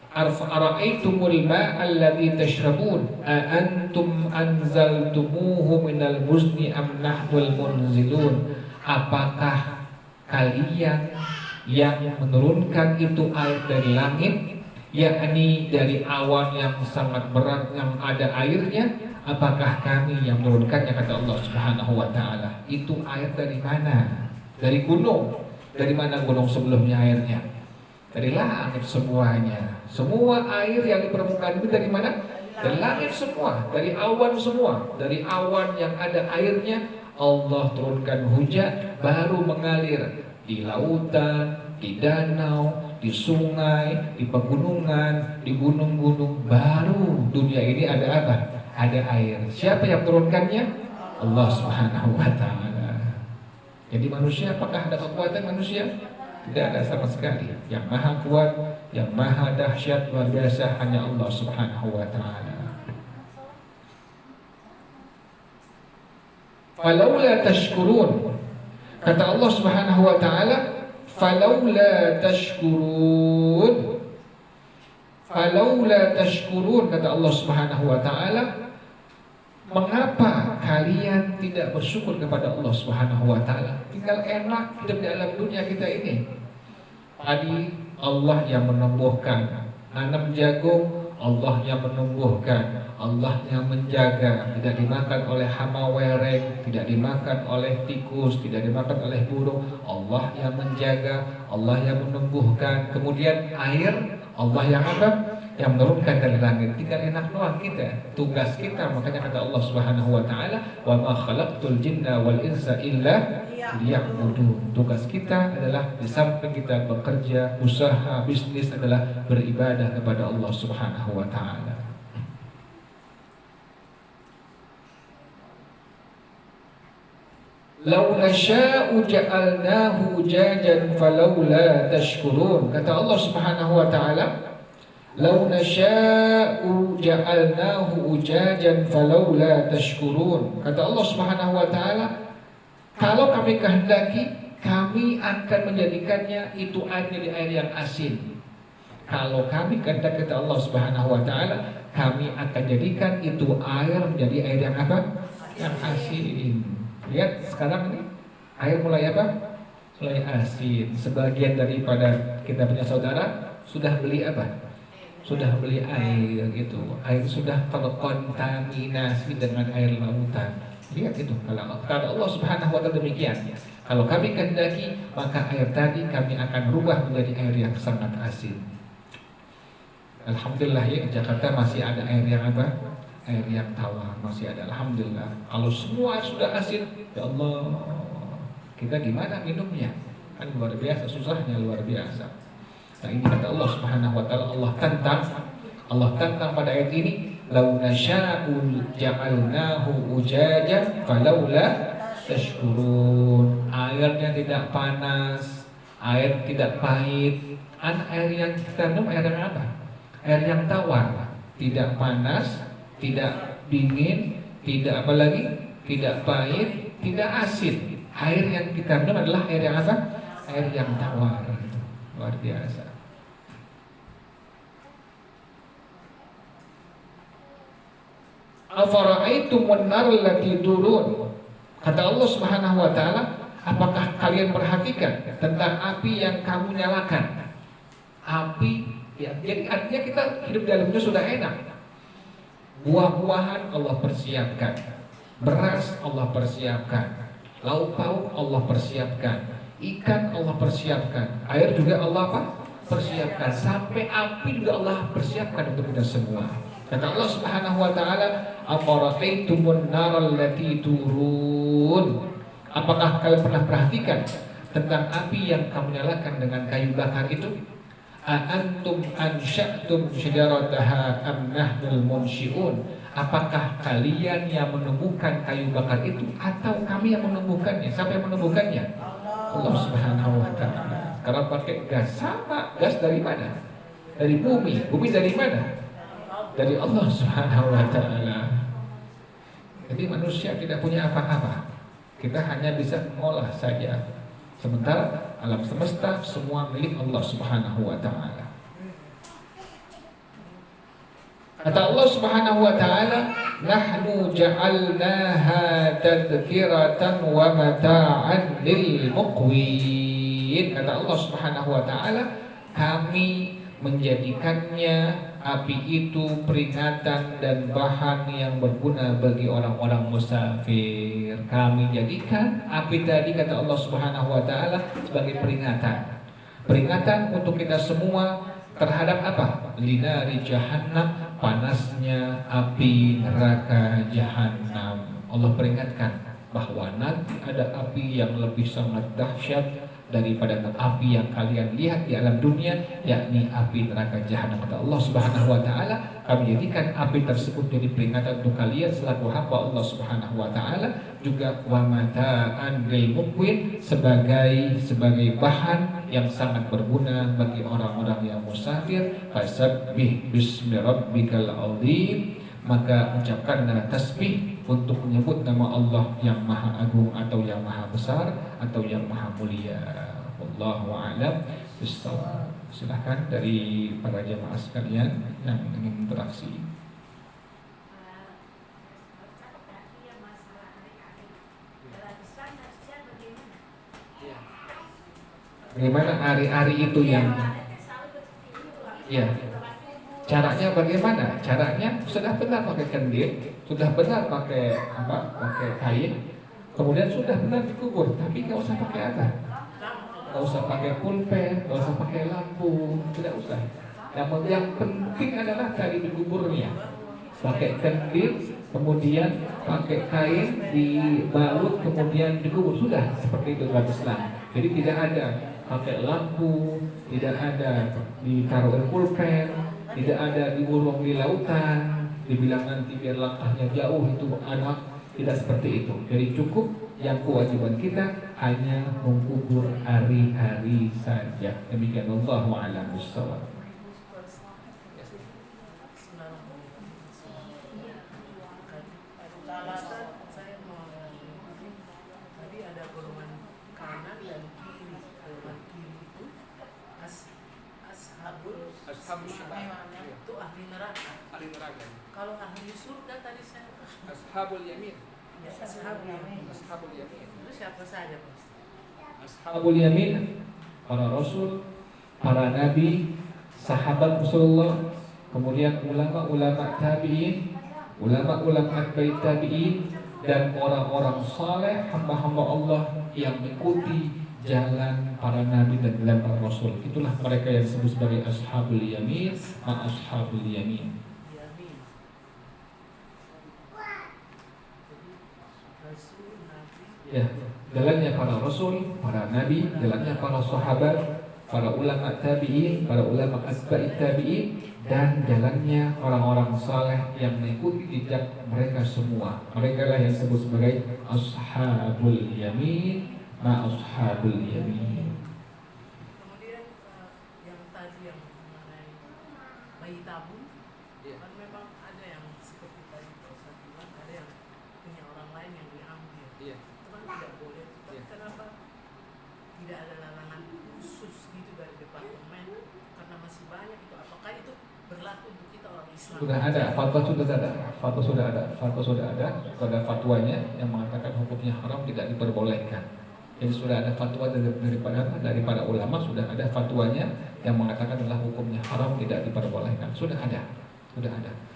Ara'aitumul ma'a alladzi tashrabun a antum anzaltumuhu minal muzni am nahnul munzilun. Apakah kalian yang menurunkan itu air dari langit, yakni dari awan yang sangat berat yang ada airnya? Apakah kami yang menurunkannya? Kata Allah Subhanahu wa ta'ala. Itu air dari mana? Dari gunung. Dari mana gunung sebelumnya airnya? Dari langit semuanya. Semua air yang di permukaan itu dari mana? Dari langit semua, dari awan semua. Dari awan yang ada airnya Allah turunkan hujan, baru mengalir di lautan, di danau, di sungai, di pegunungan, di gunung-gunung. Baru dunia ini ada apa? Ada air. Siapa yang turunkannya? Allah Subhanahu wa ta'ala. Jadi manusia, apakah ada kekuatan manusia? Tidak ada sama sekali. Yang maha kuat, yang maha dahsyat luar biasa hanya Allah Subhanahu wa ta'ala. Falaula tashkurun. Kata Allah Subhanahu wa ta'ala, falaula tashkurun. Falaula tashkurun, kata Allah Subhanahu wa ta'ala, mengapa kalian tidak bersyukur kepada Allah Subhanahu wa ta'ala? Tinggal enak hidup di alam dunia kita ini. Padi Allah yang menumbuhkan, nanam jagung Allah yang menumbuhkan, Allah yang menjaga, tidak dimakan oleh hama wereng, tidak dimakan oleh tikus, tidak dimakan oleh burung. Allah yang menjaga, Allah yang menumbuhkan. Kemudian air Allah yang apa? Yang menurunkan dari langit. Tinggal enak doang kita. Tugas kita, makanya kata Allah Subhanahu wa ta'ala, wa ma khalaqtul jinna wal insa illa liya'budun. Tugas kita adalah di samping kita bekerja, usaha, bisnis adalah beribadah kepada Allah Subhanahu wa ta'ala. Lau nasya'u ja'alnahu jajan falawla tashkurun. Kata Allah Subhanahu wa ta'ala, lau nasya'u ja'alnahu ujajan falawla tashkurun. Kata Allah Subhanahu wa ta'ala, kalau kami kehendaki, kami akan menjadikannya itu air jadi air yang asin. Kalau kami kehendaki, kata Allah Subhanahu wa ta'ala, kami akan jadikan itu air menjadi air yang apa? Yang asin. Lihat sekarang ini Air mulai apa? Mulai asin. Sebagian daripada kita punya saudara sudah beli apa? Sudah beli air gitu. Air sudah terkontaminasi dengan air lautan. Lihat itu, kalau Allah Subhanahu wa taala demikian. Kalau kami kehendaki, maka air tadi kami akan rubah menjadi air yang sangat asin. Alhamdulillah ya, di Jakarta masih ada air yang apa? Air yang tawar masih ada. Alhamdulillah. Kalau semua sudah asin, ya Allah, kita gimana minumnya? Kan luar biasa, susahnya luar biasa. Nah ini kata Allah Subhanahu wa taala, Allah tantang pada ayat ini, "Lau nasya'u ja'alnahu ujajan falaula tashkurun." Airnya tidak panas, air tidak pahit. Air yang kita minum air yang apa? Air yang tawar, tidak panas, tidak dingin, tidak apa lagi? Tidak pahit, tidak asin. Air yang kita minum adalah air yang apa? Air yang tawar. Luar biasa. Afara'aitumun nar allati turun. Kata Allah Subhanahu wa taala, apakah kalian perhatikan tentang api yang kamu nyalakan? Api ya, jadi artinya kita hidup di dalamnya sudah enak. Buah-buahan Allah persiapkan, beras Allah persiapkan, lauk pauk Allah persiapkan, ikan Allah persiapkan, air juga Allah apa? Persiapkan, sampai api juga Allah persiapkan untuk kita semua. Kata Allah Subhanahu wa taala, "Afara'aitumun naral lati turun." Apakah kalian pernah perhatikan tentang api yang kamu nyalakan dengan kayu bakar itu? Antum ansya'tum syajarataha am nahnul munsyi'un. Apakah kalian yang menumbuhkan kayu bakar itu atau kami yang menumbuhkannya? Siapa yang menumbuhkannya? Allah Subhanahu wa taala. Karena pakai gas, sama gas dari mana? Dari bumi. Bumi dari mana? Dari Allah Subhanahu wa taala. Jadi manusia tidak punya apa-apa. Kita hanya bisa mengolah saja. Sementara alam semesta semua milik Allah Subhanahu wa taala. Kata Allah Subhanahu wa taala, "Nahnu ja'alnaha tadhkiratan wa mata'an lil muqwin." Kata Allah Subhanahu wa taala, kami menjadikannya api itu peringatan dan bahan yang berguna bagi orang-orang musafir. Kami jadikan api tadi, kata Allah Subhanahu wa taala, sebagai peringatan. Peringatan untuk kita semua terhadap apa? Linari jahannam, panasnya api neraka jahannam. Allah peringatkan bahwa nanti ada api yang lebih sangat dahsyat daripada api yang kalian lihat di alam dunia, yakni api neraka jahanam. Kata Allah Subhanahu wa taala, kami jadikan api tersebut jadi peringatan untuk kalian selaku hamba Allah Subhanahu wa taala, juga wa mata'an lil muqwin, sebagai bahan yang sangat berguna bagi orang-orang yang musafir. Fasabbih bismi rabbikal azim, maka ucapkanlah tasbih untuk menyebut nama Allah yang maha agung, atau yang maha besar, atau yang maha mulia. Wallahu a'lam bishawab. Silakan dari para jamaah sekalian yang ingin interaksi. Bagaimana hari-hari itu yang ya, caranya bagaimana? Caranya sudah benar pakai kendil, sudah benar pakai apa? Pakai kain, kemudian sudah benar dikubur. Tapi nggak usah pakai apa? Nggak usah pakai pulpen, nggak usah pakai lampu, tidak usah. Yang penting adalah tadi dikuburnya. Pakai kendil, kemudian pakai kain dibalut, kemudian dikubur, sudah seperti itu dalam Islam. Jadi tidak ada pakai lampu, tidak ada ditaruh pulpen, tidak ada diurung di lautan, dibilang nanti biar langkahnya jauh itu anak, tidak seperti itu. Jadi cukup yang kewajiban kita hanya mengubur hari-hari saja. Demikian, wallahu a'lam bishawab. Itu ahli neraka. Ahli neraka. Kalau ahli surga tadi saya Ashabul yamin. ya, ashabul yamin. Ashabul yamin. Itu siapa saja, Pak? Ashabul yamin, para rasul, para nabi, sahabat Rasulullah, kemudian ulama-ulama tabi'in, ulama-ulama atba'i tabi'in, dan orang-orang saleh hamba-hamba Allah yang mengikuti jalan para nabi dan jalan para rasul. Itulah mereka yang disebut sebagai ashabul yamin, ma ashabul yamin. Yamin. Jadi Rasul, Nabi, Ya, jalannya para rasul, para nabi, jalannya para sahabat, para ulama tabi'in, para ulama atba'i tabi'in, dan jalannya orang-orang saleh yang mengikuti jejak mereka semua. Mereka lah yang disebut sebagai ashabul yamin, ma ashabul yamin. kemudian yang tadi yang mengenai bayi tabung, kan memang ada yang seperti tadi Pak Ustaz bilang, ada yang punya orang lain yang diambil. Itu kan tidak boleh. Tapi kenapa tidak ada larangan khusus gitu dari departemen? Karena masih banyak itu. Apakah itu berlaku untuk kita orang Islam? Sudah ada, fatwa sudah ada, fatwa sudah ada fatwanya yang mengatakan hukumnya haram, tidak diperbolehkan. Jadi sudah ada fatwa daripada ulama, sudah ada fatwanya yang mengatakan adalah hukumnya haram, tidak diperbolehkan. Sudah ada.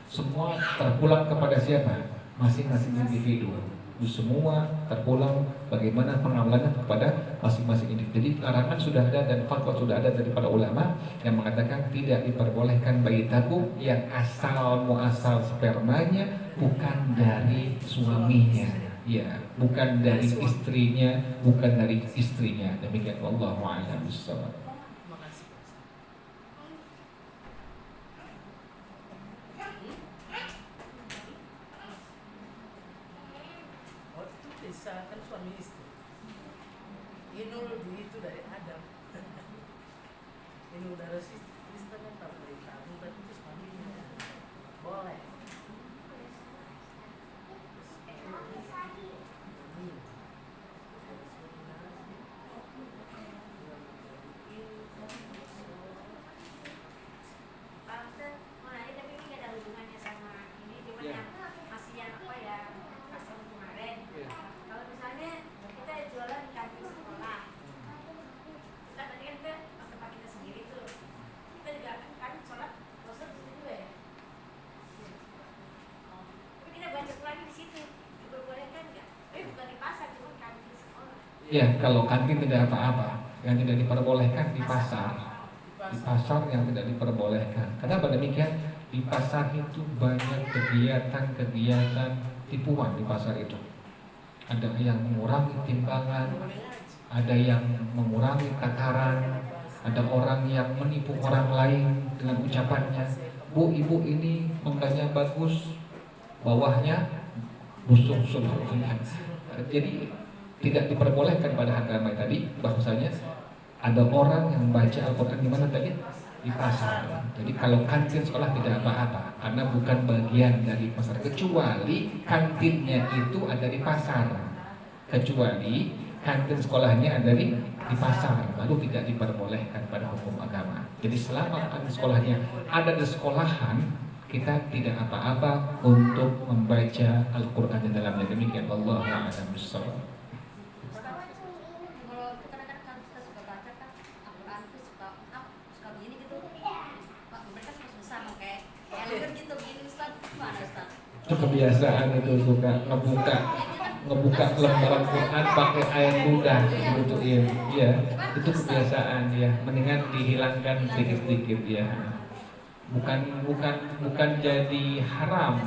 Semua terpulang kepada siapa? Masing-masing individu. Semua terpulang bagaimana pengamalannya kepada masing-masing individu. Jadi larangan sudah ada dan fatwa sudah ada daripada ulama yang mengatakan tidak diperbolehkan bayi tabung yang asal muasal spermanya bukan dari suaminya. Ya, bukan dari istrinya, bukan dari istrinya. Demikian, wallahu a'lam bishawab. Terima kasih Pak Ustaz. Oh, itu bisa kan suami istri. Inul itu dari Adam. Inul dari istri kan tak boleh tabung, tapi itu suaminya boleh. Tante, mau nanya tapi ini gak ada hubungannya sama ini, cuma yang masih yang apa ya, asal kemarin. Kalau misalnya kita jualan di kantin sekolah, kita tadi kan kita tempat kita sendiri tuh, kita juga kan sholat puasa di situ juga ya. Tapi kita baca lagi di situ, diperbolehkan nggak? Tapi bukan di pasar, cuma kantin sekolah. Ya, kalau kantin tidak apa-apa, yang tidak diperbolehkan di pasar. Di pasar yang tidak diperbolehkan. Kenapa demikian? Di pasar itu banyak kegiatan-kegiatan tipuan di pasar itu. Ada yang mengurangi timbangan, ada yang mengurangi takaran, ada orang yang menipu orang lain dengan ucapannya, "Bu, ibu ini mengganya bagus, bawahnya busuk seluruhnya." Jadi tidak diperbolehkan pada agama tadi bahwasanya ada orang yang membaca Al-Quran di mana tadi? Di pasar. Jadi kalau kantin sekolah tidak apa-apa, karena bukan bagian dari pasar. Kecuali kantinnya itu ada di pasar. Kecuali kantin sekolahnya ada di pasar, lalu tidak diperbolehkan pada hukum agama. Jadi selama kantin sekolahnya ada di sekolahan, kita tidak apa-apa untuk membaca Al-Quran di dalamnya. Demikian, Allahu a'lam bishawab. Kalau kita kan kita suka baca kan Al-Quran tuh suka begini gitu. Pak, mereka suka susah kayak alur gitu begini Ustaz. Gimana Ustaz? Itu kebiasaan itu, suka ngebuka lembaran Quran pakai ayat mudah gitu ya. Itu kebiasaan ya, mendingan dihilangkan sedikit-sedikit ya. Bukan jadi haram,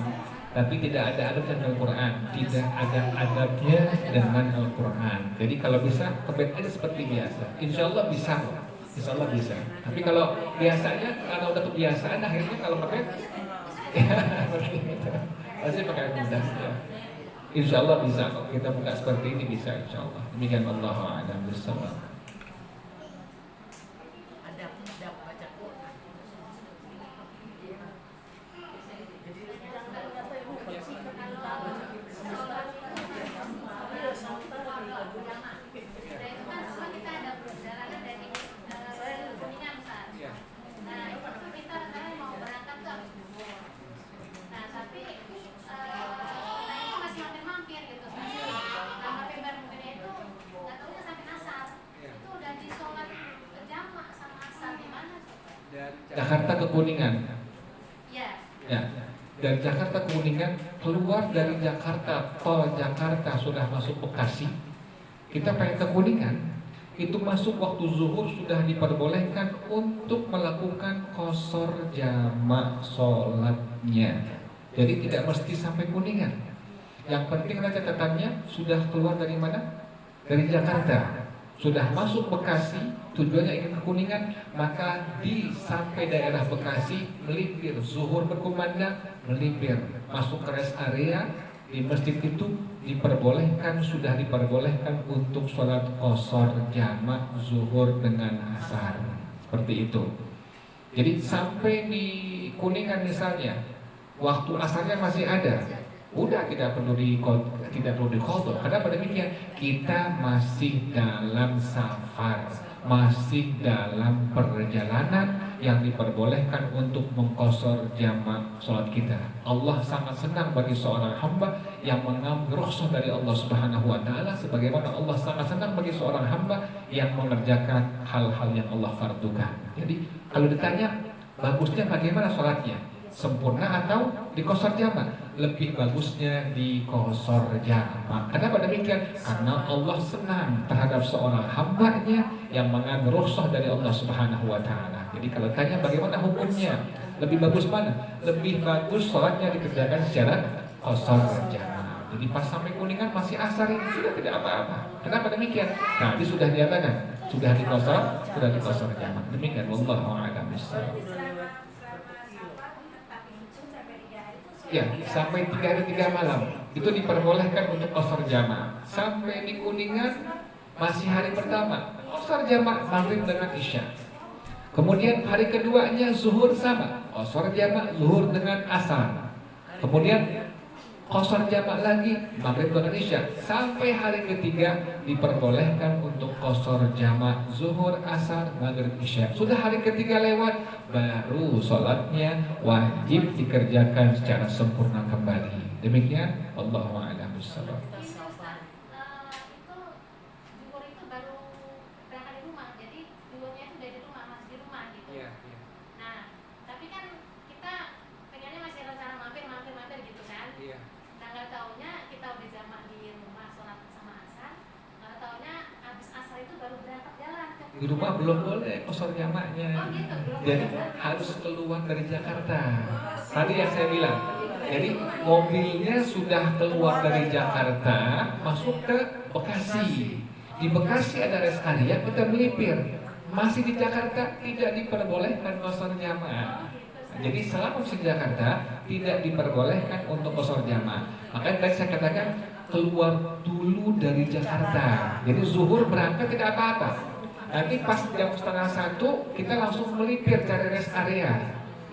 tapi tidak ada adab dengan Al-Quran, tidak ada adabnya dengan Al-Quran. Jadi kalau bisa kebet aja seperti biasa, insya Allah bisa. Tapi kalau biasanya karena udah kebiasaan, akhirnya kalau kebet ya seperti itu, pasti pakai mudah ya. Insya Allah bisa kok, kita buka seperti ini bisa insya Allah. Demikian, Allahu a'lam bishawab. Ada baca Quran. Jadi mampir gitu. Nah, HP baru itu nggak tahu sampai nasar. ke Kuningan. Iya. Ya. Dari Jakarta ke Kuningan, keluar dari Jakarta, tol Jakarta sudah masuk Bekasi. Kita pengen ke Kuningan, itu masuk waktu zuhur sudah diperbolehkan untuk melakukan qashar jamak sholatnya. Jadi tidak mesti sampai Kuningan. Yang penting adalah catatannya sudah keluar dari mana? Dari Jakarta. Sudah masuk Bekasi, tujuannya ingin ke Kuningan, maka sampai daerah Bekasi melipir, zuhur berkumandang, melipir, masuk ke rest area di masjid itu diperbolehkan, sudah diperbolehkan untuk sholat qashar jamak zuhur dengan asar, seperti itu. Jadi sampai di Kuningan misalnya, waktu asarnya masih ada, udah tidak perlu dikodok. Kenapa demikian? Kita masih dalam safar, masih dalam perjalanan yang diperbolehkan untuk mengqashar jamak sholat kita. Allah sangat senang bagi seorang hamba yang mengambil rukhsah dari Allah Subhanahu wa taala, sebagaimana Allah sangat senang bagi seorang hamba yang mengerjakan hal-hal yang Allah fardukan. Jadi kalau ditanya bagusnya bagaimana sholatnya, sempurna atau di qashar jamak? Lebih bagusnya di qashar jamak. Kenapa demikian? Karena Allah senang terhadap seorang hambanya yang mengambil rukhsah dari Allah Subhanahu wa taala. Jadi kalau tanya bagaimana hukumnya, lebih bagus mana? Lebih bagus sholatnya dikerjakan secara qashar jamak. Jadi pas sampai Kuningan masih asar ini sudah tidak apa-apa. Kenapa demikian? Tadi sudah diatakan, sudah di qashar jamak. Demikian, wallahu a'lam bishawab. Ya, sampai 3 hari 3 malam itu diperbolehkan untuk qashar jamak. Sampai di Kuningan masih hari pertama qashar jamak maghrib dengan isya. Kemudian hari keduanya zuhur sama, qashar jamak zuhur dengan asar. Kemudian qashar jamak lagi maghrib dengan isya. Sampai hari ketiga diperbolehkan untuk qashar jamak zuhur, asar, maghrib, isya. Sudah hari ketiga lewat, baru sholatnya wajib dikerjakan secara sempurna kembali. Demikian, wallahu a'lam bishawab. Di rumah belum boleh qashar jamaknya. Jadi harus keluar dari Jakarta. Tadi yang saya bilang, jadi mobilnya sudah keluar dari Jakarta, masuk ke Bekasi. Di Bekasi ada rest area, kita melipir. Masih di Jakarta tidak diperbolehkan qashar jamak. Jadi selama masih di Jakarta tidak diperbolehkan untuk qashar jamak. Makanya tadi saya katakan keluar dulu dari Jakarta. Jadi zuhur berangkat tidak apa-apa. Nanti pas jam 12:30 kita langsung melipir cari rest area.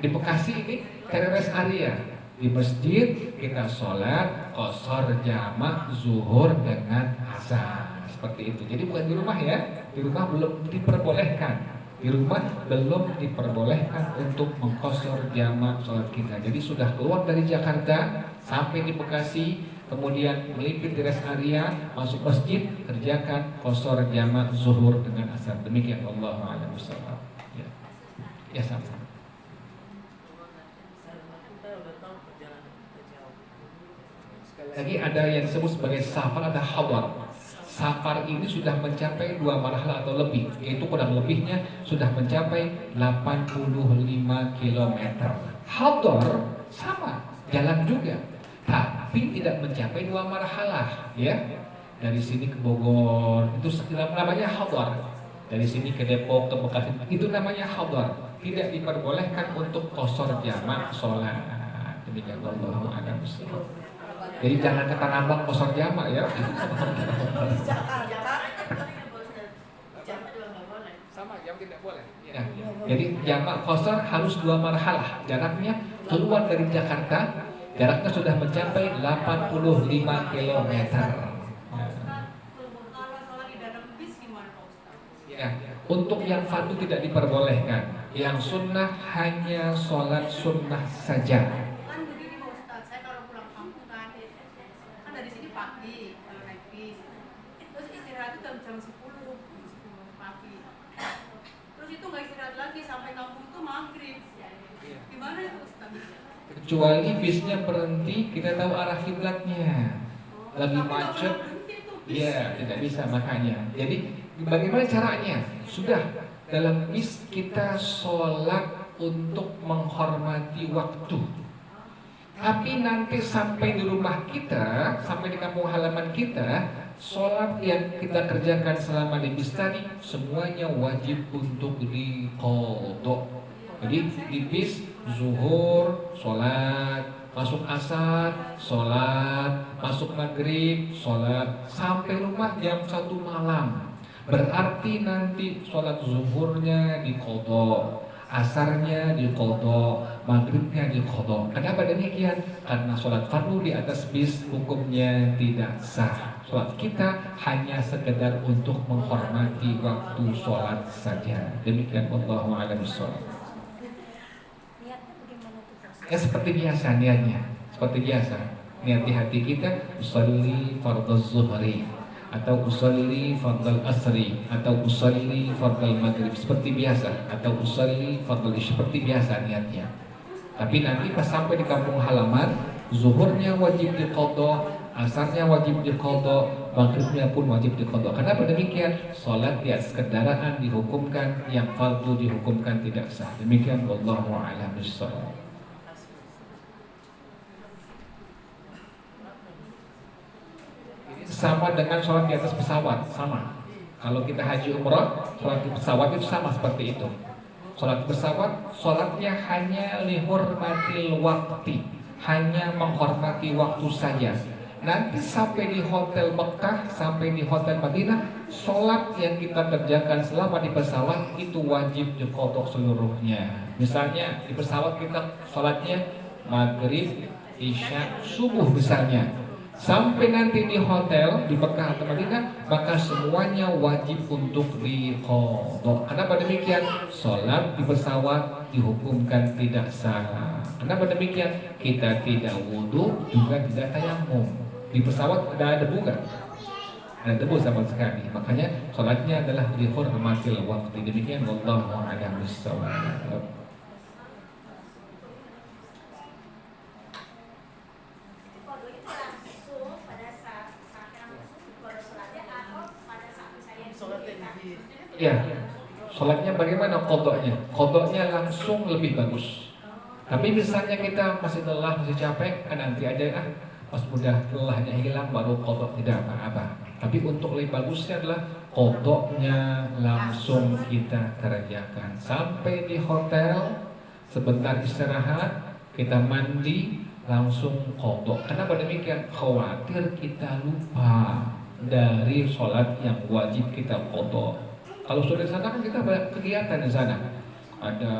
Di Bekasi ini cari rest area. Di masjid kita sholat qashar jamak zuhur dengan asar. Seperti itu. Jadi bukan di rumah ya. Di rumah belum diperbolehkan. Di rumah belum diperbolehkan untuk mengqashar jamak sholat kita. Jadi sudah keluar dari Jakarta sampai di Bekasi, kemudian melipir di rest area, masuk masjid, kerjakan qashar jamak zuhur dengan asar. Demikian, wallahu a'lam bishawab. Ya. Ya, sama-sama. Lagi ada yang disebut sebagai safar, ada hadar. Safar ini sudah mencapai 2 marhalah atau lebih, yaitu kurang lebihnya sudah mencapai 85 km. Hadar sama, jalan juga, tapi tidak mencapai 2 marhalah, ya. Dari sini ke Bogor itu namanya hadar. Dari sini ke Depok, ke Bekasi itu namanya hadar. Tidak diperbolehkan untuk qashar jamak sholat. Demikian, wallahu a'lam bishawab. Jadi jangan ke Tanah Abang qashar jamak ya. Sama, jam tidak boleh. Ya. Jadi jamak qashar harus 2 marhalah. Jaraknya keluar dari Jakarta, jaraknya sudah mencapai 85 km. Ya, untuk yang fardu tidak diperbolehkan. Yang sunnah hanya sholat sunnah saja. Jam 10 pagi. Terus itu nggak istirahat lagi sampai kampung tuh maghrib. Di mana itu Ustaz? Kecuali bisnya berhenti, kita tahu arah kiblatnya. Lagi Tapi nggak macet, pernah berhenti itu bis. ya tidak bisa makanya. Jadi bagaimana caranya? Sudah dalam bis kita sholat untuk menghormati waktu. Tapi nanti sampai di rumah kita, sampai di kampung halaman kita, sholat yang kita kerjakan selama di bis tadi semuanya wajib untuk diqadha. Jadi di bis zuhur sholat, masuk asar sholat, masuk maghrib sholat, sampai rumah jam 1 malam. Berarti nanti sholat zuhurnya diqadha, asarnya diqadha, maghribnya diqadha. Kenapa demikian? Karena sholat fardu di atas bis hukumnya tidak sah. Sholat kita hanya sekedar untuk menghormati waktu sholat saja. Demikian wallahu a'lam bishawab. Niatnya bagaimana tuh Pak? Ya seperti biasa niatnya, seperti biasa. Niat di hati kita, usolli fardhu zuhri, atau usolli fardhu asri, atau usolli fardhu maghrib, seperti biasa, atau usolli fardhu isya, seperti biasa niatnya. Tapi nanti pas sampai di kampung halaman, zuhurnya wajib diqadha, asarnya wajib diqadha, maghribnya pun wajib diqadha. Kenapa demikian? Salat di atas kendaraan dihukumkan, yang fardu dihukumkan tidak sah. Demikian wallahu a'lam bishawab. Sama dengan sholat di atas pesawat, sama. Kalau kita haji umrah, sholat di pesawat itu sama seperti itu. Sholat pesawat, sholatnya hanya lihurmatil wakti, hanya menghormati waktu saja. Nanti sampai di hotel Mekah, sampai di hotel Madinah, sholat yang kita kerjakan selama di pesawat itu wajib diqadha seluruhnya. Misalnya di pesawat kita sholatnya maghrib, isya, subuh misalnya. Sampai nanti di hotel di Mekah atau Madinah, maka semuanya wajib untuk diqadha. Kenapa demikian? Sholat di pesawat dihukumkan tidak sah. Kenapa demikian? Kita tidak wudhu, juga tidak tayamum. Di pesawat ada debu kan? Ada debu sama sekali. Makanya sholatnya adalah dihormatil waktu. Demikian wallahu a'lam bishawab. Ya, sholatnya bagaimana qadhanya? Qadhanya langsung lebih bagus. Tapi misalnya kita masih lelah, masih capek, kan nanti aja pas udah lelahnya hilang baru qadha, tidak apa-apa. Tapi untuk lebih bagusnya adalah qadhanya langsung kita kerjakan. Sampai di hotel, sebentar istirahat, kita mandi, langsung qadha. Kenapa demikian? Khawatir kita lupa dari sholat yang wajib kita qadha. Kalau sudah di sana kan kita banyak kegiatan di sana. Ada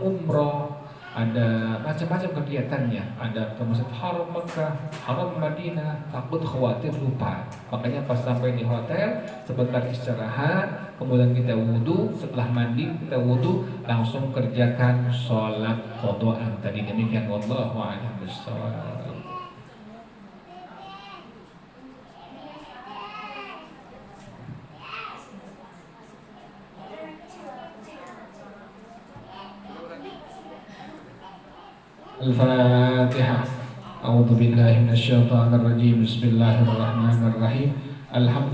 umroh, ada macam-macam kegiatannya. Ada ke Masjid Haram Mekah, Haram Madinah. Takut khawatir lupa. Makanya pas sampai di hotel, sebentar istirahat, kemudian kita wudhu. Setelah mandi kita wudhu, langsung kerjakan sholat qadhaan tadi. Demikian wallahu a'lam bishawab. Al-Fatihah. A'udzu billahi minasyaitonir rajim. Bismillahirrahmanirrahim. Alhamdulillah.